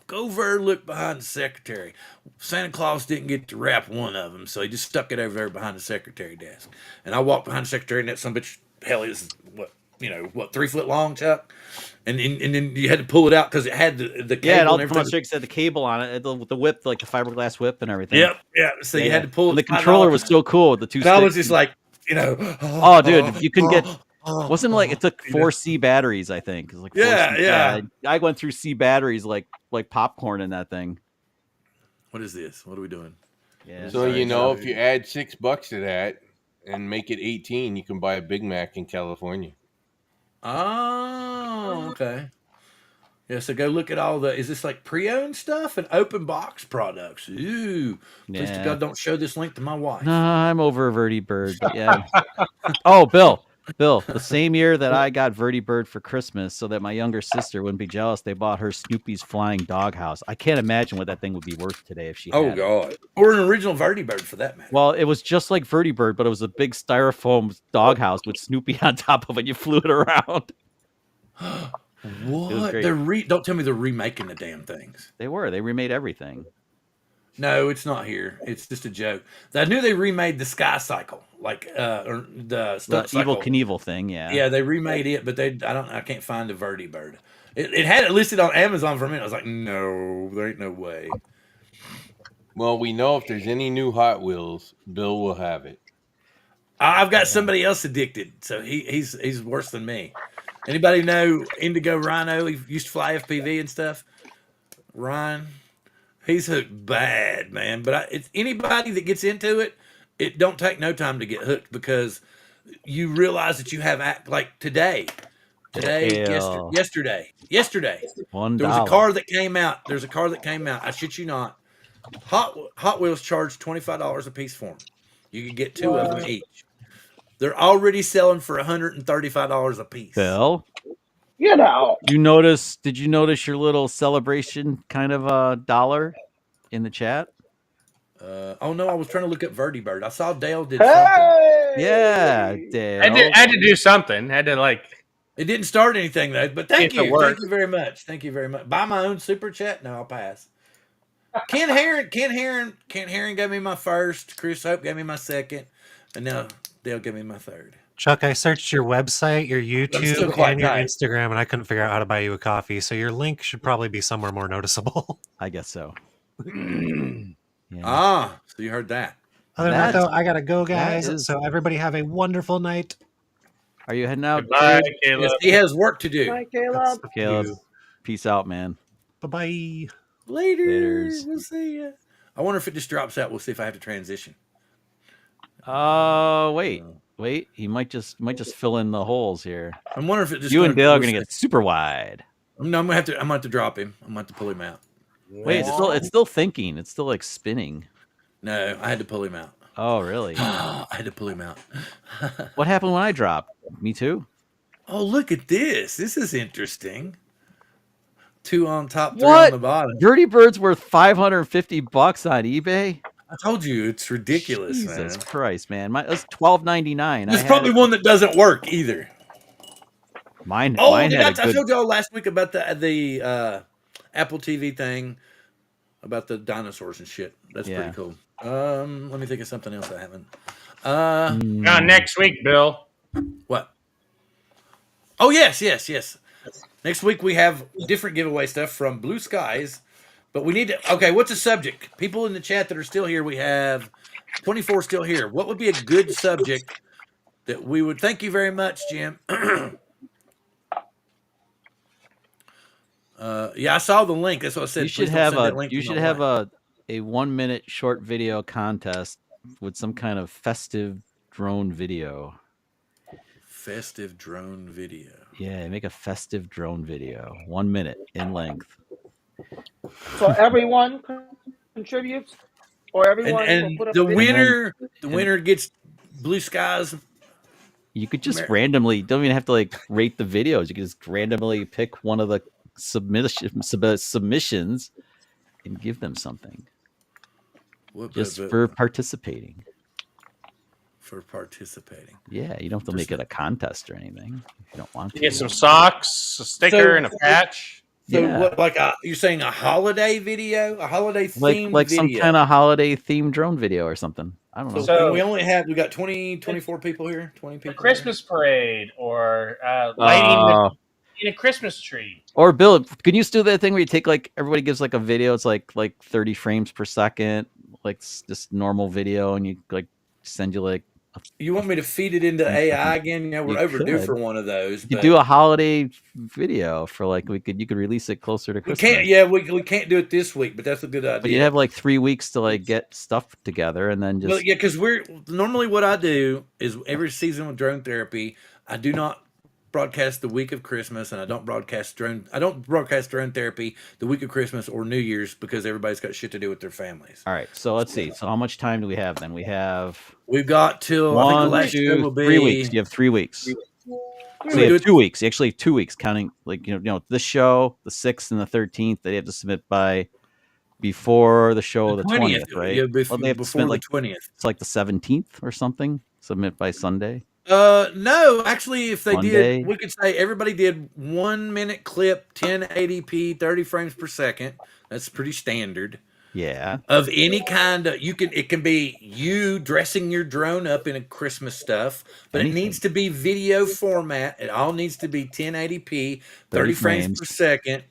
go over and look behind the secretary. Santa Claus didn't get to wrap one of them, so he just stuck it over there behind the secretary desk. And I walked behind the secretary, and that some bitch, hell, is what 3 foot long, Chuck? And then you had to pull it out because it had the cable Yeah, it all and come out everything. straight, had the cable on it, the whip, like the fiberglass whip and everything. Yep. So you had to pull And it. the controller was so cool with the two And I was sticks. just like, Oh, dude, you couldn't get. Wasn't it like it took 4 C batteries? I think. It was like 4 Yeah. C, I went through C batteries like popcorn in that thing. What is this? What are we doing? Yeah. So sorry, if you add $6 to that and make it 18, you can buy a Big Mac in California. Oh, okay. Yeah, so go look at all the. Is this like pre-owned stuff and open box products? Ooh, please to Yeah. God, don't show this link to my wife. No, I'm over Vertibird, but yeah. Oh, Bill, the same year that I got Vertibird for Christmas, so that my younger sister wouldn't be jealous, they bought her Snoopy's Flying Doghouse. I can't imagine what that thing would be worth today if she. Oh had it. God, or an original Vertibird for that matter. Well, it was just like Vertibird, but it was a big styrofoam doghouse with Snoopy on top of it. You flew it around. What? great. Don't tell me they're remaking the damn things. They were. They remade everything. No, it's not here. It's just a joke. I knew they remade the Sky Cycle, like or the The Stunt Cycle. Evil Knievel thing, yeah. Yeah, they remade it, but I can't find the Vertibird. It had it listed on Amazon for a minute. I was like, no, there ain't no way. Well, we know if there's any new Hot Wheels, Bill will have it. I've got somebody else addicted, so he's worse than me. Anybody know Indigo Rhino? He used to fly FPV and stuff. Ryan, he's hooked bad, man. But it's anybody that gets into it, it don't take no time to get hooked because you realize that you have like today, Hell. yesterday. $1. There was a car that came out. There's a car that came out. I shit you not. Hot Wheels charged $25 a piece for them. You could get two of them each. They're already selling for $135 a piece. Bill, You know. did you notice your little celebration kind of dollar in the chat? Oh no, I was trying to look up Vertibird. I saw Dale did something. Hey! Yeah, Dale. I had to do something. Had to like. It didn't start anything though, but thank It's a you. work. Thank you very much. Thank you very much. Buy my own super chat? No, I'll pass. Ken Herron gave me my first. Chris Hope gave me my second. And now Dale gave me my third. Chuck, I searched your website, your still YouTube, quite and your nice. Instagram, and I couldn't figure out how to buy you a coffee. So your link should probably be somewhere more noticeable. I guess so. Yeah. Ah, so you heard that. Other than that, That's- though, I gotta go, guys. is- So everybody have a wonderful night. Are you heading out? Goodbye, Dave? Caleb. Yes, he has work to do. Bye, Caleb. Caleb, peace out, man. Bye bye. Later. Laters. We'll see ya. I wonder if it just drops out. We'll see if I have to transition. Wait. He might just fill in the holes here. I'm wondering if it just You and Dale are gonna get super wide. No, I'm gonna have to drop him. I'm gonna have to pull him out. Wait, it's still thinking. It's still like spinning. No, I had to pull him out. Oh, really? I had to pull him out. What happened when I dropped? Me too. Oh, look at this. This is interesting. 2 on top, 3 What? on the bottom. Dirty Bird's worth $550 on eBay. I told you it's ridiculous, Jesus man. Christ, man! That's $12.99. There's probably one that doesn't work either. Mine. Oh, mine had a I good. told y'all last week about the Apple TV thing about the dinosaurs and shit. That's Yeah. pretty cool. Let me think of something else I haven't. Next week, Bill. What? Oh, yes. Next week we have different giveaway stuff from Blue Skies, but we need to. Okay, what's the subject? People in the chat that are still here, we have 24 still here. What would be a good subject that we would? Thank you very much, Jim. Yeah, I saw the link. That's what I said. You should Please don't have send that a. link You to should my have wife. a 1 minute short video contest with some kind of festive drone video. Festive drone video. Yeah, make a festive drone video, 1 minute in length. So everyone contributes, or everyone will And put up the a video? winner gets Blue Skies. You could just Mer- randomly. Don't even have to like rate the videos. You could just randomly pick one of the submissions and give them something just for participating. For participating. Yeah, you don't have to make it a contest or anything if you don't want to. You get some socks, a sticker, and a patch. So Yeah. what? Like you're saying a holiday video, a holiday themed like video. some kind of holiday themed drone video or something. I don't know. So we got 24 people here. 20 people. A Christmas parade or lighting a Christmas tree. Or Bill, can you do that thing where you take like everybody gives like a video? It's like 30 frames per second, like just normal video, and you like send you like. You want me to feed it into AI again? Yeah, we're overdue for one of those. You do a holiday video for like you could release it closer to Christmas. We can't do it this week, but that's a good idea. But you have like 3 weeks to like get stuff together, and then just Well, yeah, because we're normally what I do is every season with Drone Therapy, I do not broadcast the week of Christmas, and I don't broadcast Drone Therapy the week of Christmas or New Year's because everybody's got shit to do with their families. All right, so let's see. So how much time do we have then? We've got till I think the 1, last show 2, will be 3 weeks. You have 3 weeks. So you have 2 weeks. You actually have 2 weeks, counting like this show, the 6th and the 13th. They have to submit by before the show, the 20th, right? Yeah, Well, they have to before submit the like 20th. it's like the 17th or something. Submit by Sunday. No, actually, if they Monday. did, we could say everybody did 1 minute clip, 1080p, 30 frames per second. That's pretty standard. Yeah. of any kind of it can be you dressing your drone up in a Christmas stuff, but Anything. it needs to be video format. It all needs to be 1080p, 30 frames frames. per second.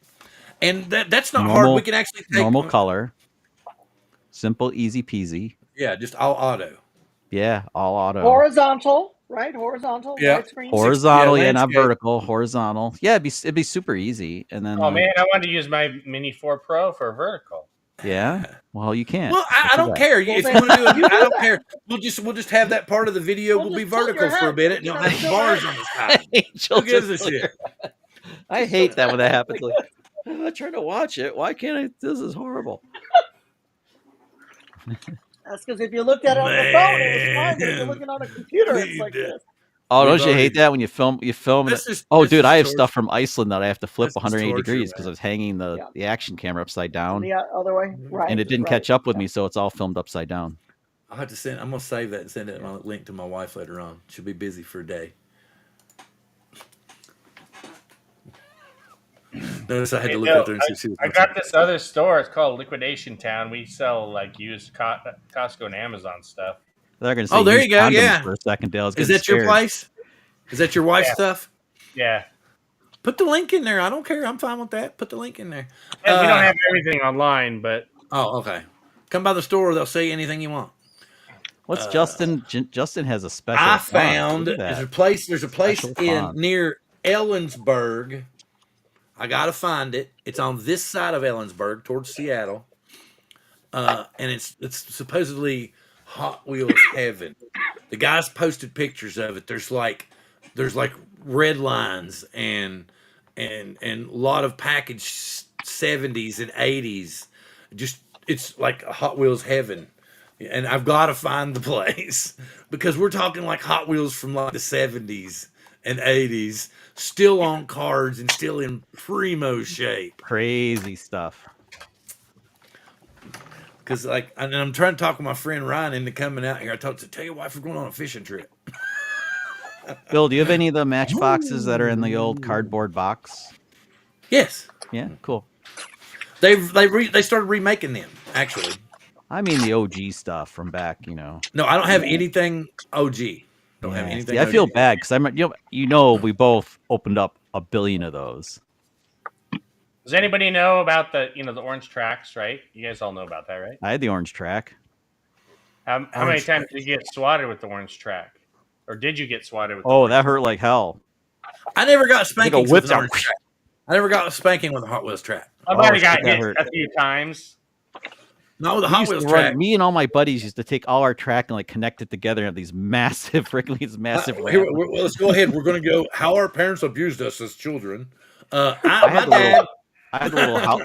And that's not hard. Normal- We can actually take Normal color. Simple, easy peasy. Yeah, just all auto. Yeah, all auto. Horizontal, right? Horizontal, Yeah. widescreen. Horizontal, Yeah, yeah, not landscape. vertical. Horizontal. Yeah, it'd be super easy. And then Oh man, I wanted to use my Mini 4 Pro for vertical. yeah. Well, you can't. Well, I don't care. Well, If you then want to do it, you do I don't that. care. We'll just have that part of the video We'll will be just tilt your vertical for a head. bit. And You it'll know, have tilt bars your on the side. Angel Who gives a just- shit? I hate that when that happens. Like, I'm not trying to watch it. Why can't I? This is horrible. That's because if you looked at it on the phone, it was fine. But if you're Man. looking on a computer, it's like this. Oh, We've don't you hate already- that when you film it? This is- Oh, this dude, is I have torture. stuff from Iceland that I have to flip This is 180 torture, degrees because man. I was hanging Yeah. the action camera upside down, The other way, right? and it didn't right. catch up with me, so it's all filmed upside down. I'll have to send. I'm gonna save that and send it a link to my wife later on. She'll be busy for a day. Notice I had to look up there and see if she was. I got this other store. It's called Liquidation Town. We sell like used Costco and Amazon stuff. They're gonna say, Oh, there use you go, condoms yeah. For a second, Dale. Is that your place? Is that your wife's Yeah. stuff? Yeah. Put the link in there. I don't care. I'm fine with that. Put the link in there. And we don't have everything online, but Oh, okay. Come by the store. They'll say anything you want. What's Justin? Justin has a special. I font. found Look at there's a that. place. There's a place Special in font. near Ellensburg. I gotta find it. It's on this side of Ellensburg, towards Seattle, and it's supposedly Hot Wheels heaven. The guys posted pictures of it. There's like red lines and a lot of packaged 70s and 80s. Just it's like a Hot Wheels heaven. And I've got to find the place because we're talking like Hot Wheels from like the 70s and 80s, still on cards and still in primo shape. Crazy stuff. Because and I'm trying to talk with my friend Ryan into coming out here. I tell your wife we're going on a fishing trip. Bill, do you have any of the matchboxes that are in the old cardboard box? Yes, Yeah, cool. they started remaking them actually. I mean the OG stuff from back, No, I don't have anything OG. Don't have Yeah. anything. See, I feel OG. bad because I'm, we both opened up a billion of those. does anybody know about the the orange tracks? Right, you guys all know about that, right? I had the orange track. How many Orange times track. did you get swatted with the orange track, or did you get swatted with? Oh, the that hurt like hell. I never got spanking whip with an out. orange track. I never got a spanking with a Hot Wheels track. I've already shit, got that hit hurt. a few times. Not with a We Hot used to Wheels run- track. me and all my buddies used to take all our track and like connect it together and have these massive, these massive. Here, well, let's go ahead. We're going to go. How our parents abused us as children. I My had the dad,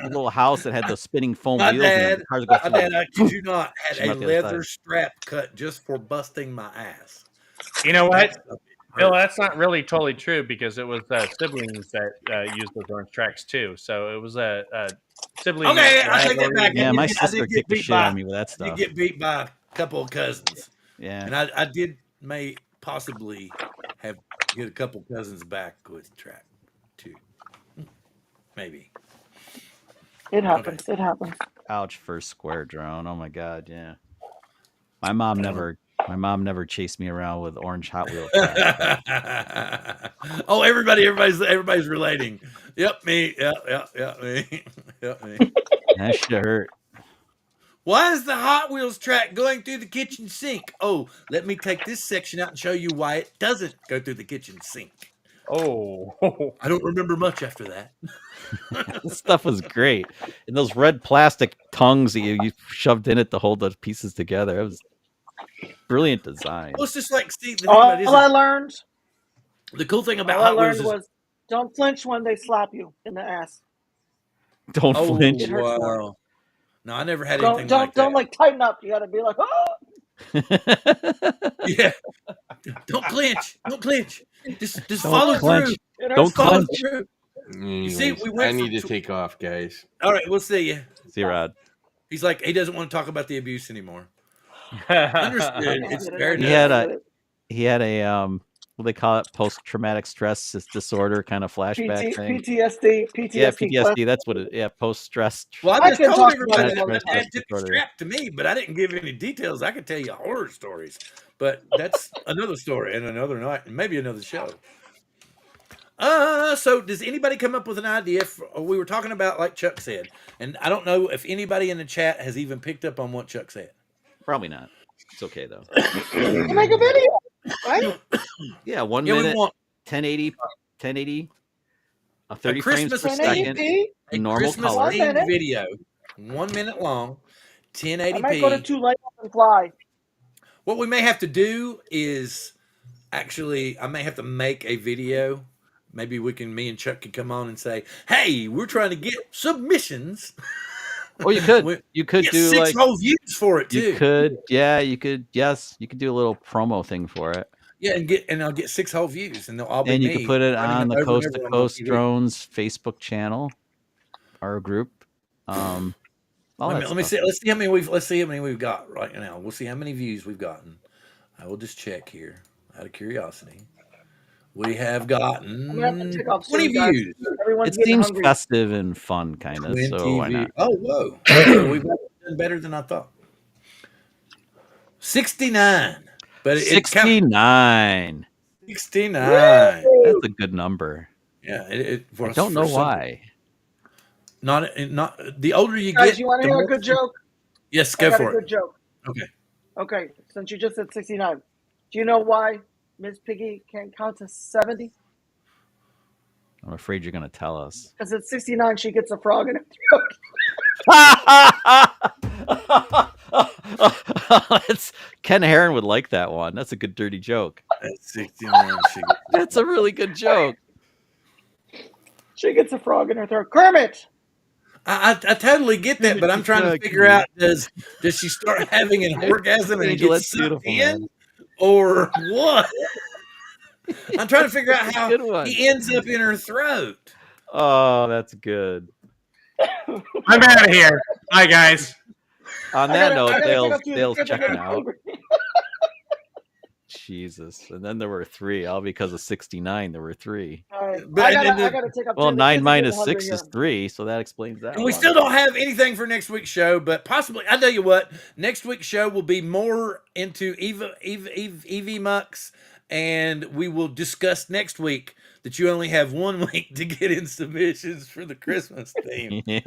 little house that had the spinning foam my wheels. And dad, the cars would go my dad, flying. I kid you not, had Come a out the other leather side. strap cut just for busting my ass. You know what, That stuff Bill? hurt. That's not really totally true because it was siblings that used those orange tracks too. So it was a sibling. Okay, I take that back. Yeah, I my did sister get kicked the beat shit by- out of me with that I stuff. did get beat by a couple of cousins, Yeah. and I did possibly get a couple cousins back with track too, maybe. It happens. It happens. Ouch for Square Drone. Oh my god, yeah. My mom never chased me around with orange Hot Wheels. Oh, everybody's relating. Yep, me. Yep, me. Yep, me. That shit hurt. Why is the Hot Wheels track going through the kitchen sink? Oh, let me take this section out and show you why it doesn't go through the kitchen sink. Oh, I don't remember much after that. This stuff was great. And those red plastic tongues that you shoved in it to hold those pieces together. It was brilliant design. Well, it's just like, see, the, All thing I about it learned, is, the cool thing about all I Hot Wheels learned is, was don't flinch when they slap you in the ass. Don't oh, flinch. It hurts more. wow. No, I never had Don't anything don't like don't that. like tighten up. You got to be like, oh. Yeah. Don't clinch. Don't clinch. Just Don't follow clench. through. It Don't hurts Follow clench. through. Anyways, see, we went I need from to take off, guys. All right, we'll see you. Z-Rod. He's like, he doesn't want to talk about the abuse anymore. Understood. It's very He nice. had a what they call it, post-traumatic stress disorder kind of flashback thing. PTSD. Yeah, Cliff. PTSD. That's what it. Yeah, post-stress. Well, I I just can told talk everybody about it that all my the stress dad took a disorder. strap to me, but I didn't give any details. I could tell you horror stories, but that's another story and another night, and maybe another show. So does anybody come up with an idea? We were talking about, like Chuck said, and I don't know if anybody in the chat has even picked up on what Chuck said. Probably not. It's okay though. To make a video, right? Yeah, 1 Yeah, we minute, want 1080, a a 30 frames per Christmas second, themed- a normal Christmas color. themed video, 1 minute long, I might go to 1080p. 2 light up and fly. What we may have to do is actually, I may have to make a video. Maybe me and Chuck could come on and say, "Hey, we're trying to get submissions." Or you could We- you could get do 6 like whole views for it too. you could you could do a little promo thing for it. Yeah, and I'll get 6 whole views, and they'll all be And you me could put it running on them the over and Coast over to on my Coast TV. Drones Facebook channel, our group. All that Let me stuff. see. Let's see how many we've got right now. We'll see how many views we've gotten. I will just check here out of curiosity. We have gotten I'm gonna have to take off 20 soon, guys. views. Everyone's It getting seems hungry. festive and fun, kind of. 20 So why not? views. Oh, whoa! So we've done better than I thought. 69, but it counts 69. 69. That's a good number. Yeah, I don't know why. Not the older you Guys, get. you want to the hear a more- good joke? Yes, I go got for a it. good joke. Okay. Okay, since you just said 69, do you know why Miss Piggy can't count to 70? I'm afraid you're going to tell us. Because at 69, she gets a frog in her throat. That's, Ken Heron would like that one. That's a good dirty joke. At 69, That's a really good joke. She gets a frog in her throat. Kermit! I totally get that, but I'm trying to figure out does she start having an orgasm and Angel, get that's sucked beautiful, in, man. or what? I'm trying to figure out how Good one. he ends up in her throat. Oh, that's good. I'm out of here. Bye, guys. On I that gotta note, take off to the Dale's fridge, I'm checking getting out. hungry. Jesus. And then there were 3. All because of 69, there were 3. All right. But- I and gotta take up. Well, to the 9 kids are minus getting 6 hungry is here. 3, so that explains that And we one. still don't have anything for next week's show, but possibly, I tell you what, next week's show will be more into Evmux, and we will discuss next week that you only have 1 week to get in submissions for the Christmas theme. Yeah,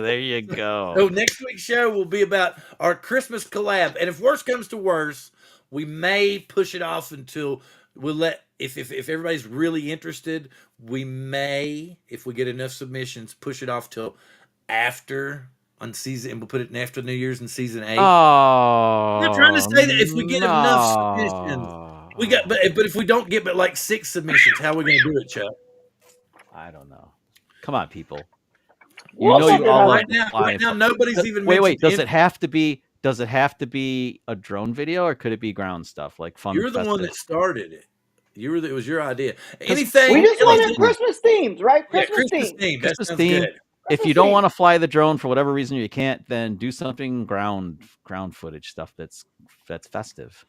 there you go. So next week's show will be about our Christmas collab, and if worse comes to worse, we may push it off until we'll let. If everybody's really interested, we may, if we get enough submissions, push it off till after on season, and we'll put it in after New Year's in season 8. Oh, I'm not trying to say that if we get enough submissions, we got. But if we don't get but like 6 submissions, how are we going to do it, Chuck? I don't know. Come on, people. You We'll know figure you it all out. like Right now, nobody's even. Wait. mentioned Does it have to be? Does it have to be a drone video, or could it be ground stuff like fun? You're the one festive? that started it. It was your idea. Anything? We just else- want it Christmas themed, right? Yeah, Christmas Christmas themed. theme. That Christmas sounds theme. good. If you don't want to fly the drone for whatever reason you can't, then do something ground footage stuff that's festive.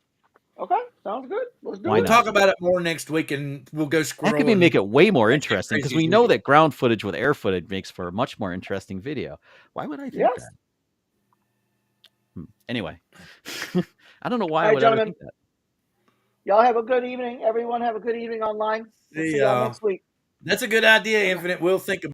Okay, sounds good. Let's do Why it. We'll not? talk about it more next week, and we'll go That Squirrel. could be and- make it way more That's interesting because crazy we know video. that ground footage with air footage makes for a much more interesting video. Why would I think Yes. that? Anyway, I don't know why All I right, would ever gentlemen. think that. Y'all have a good evening. Everyone have a good evening online. We'll see y'all Yeah. next week. That's a good idea, Infinite. We'll think about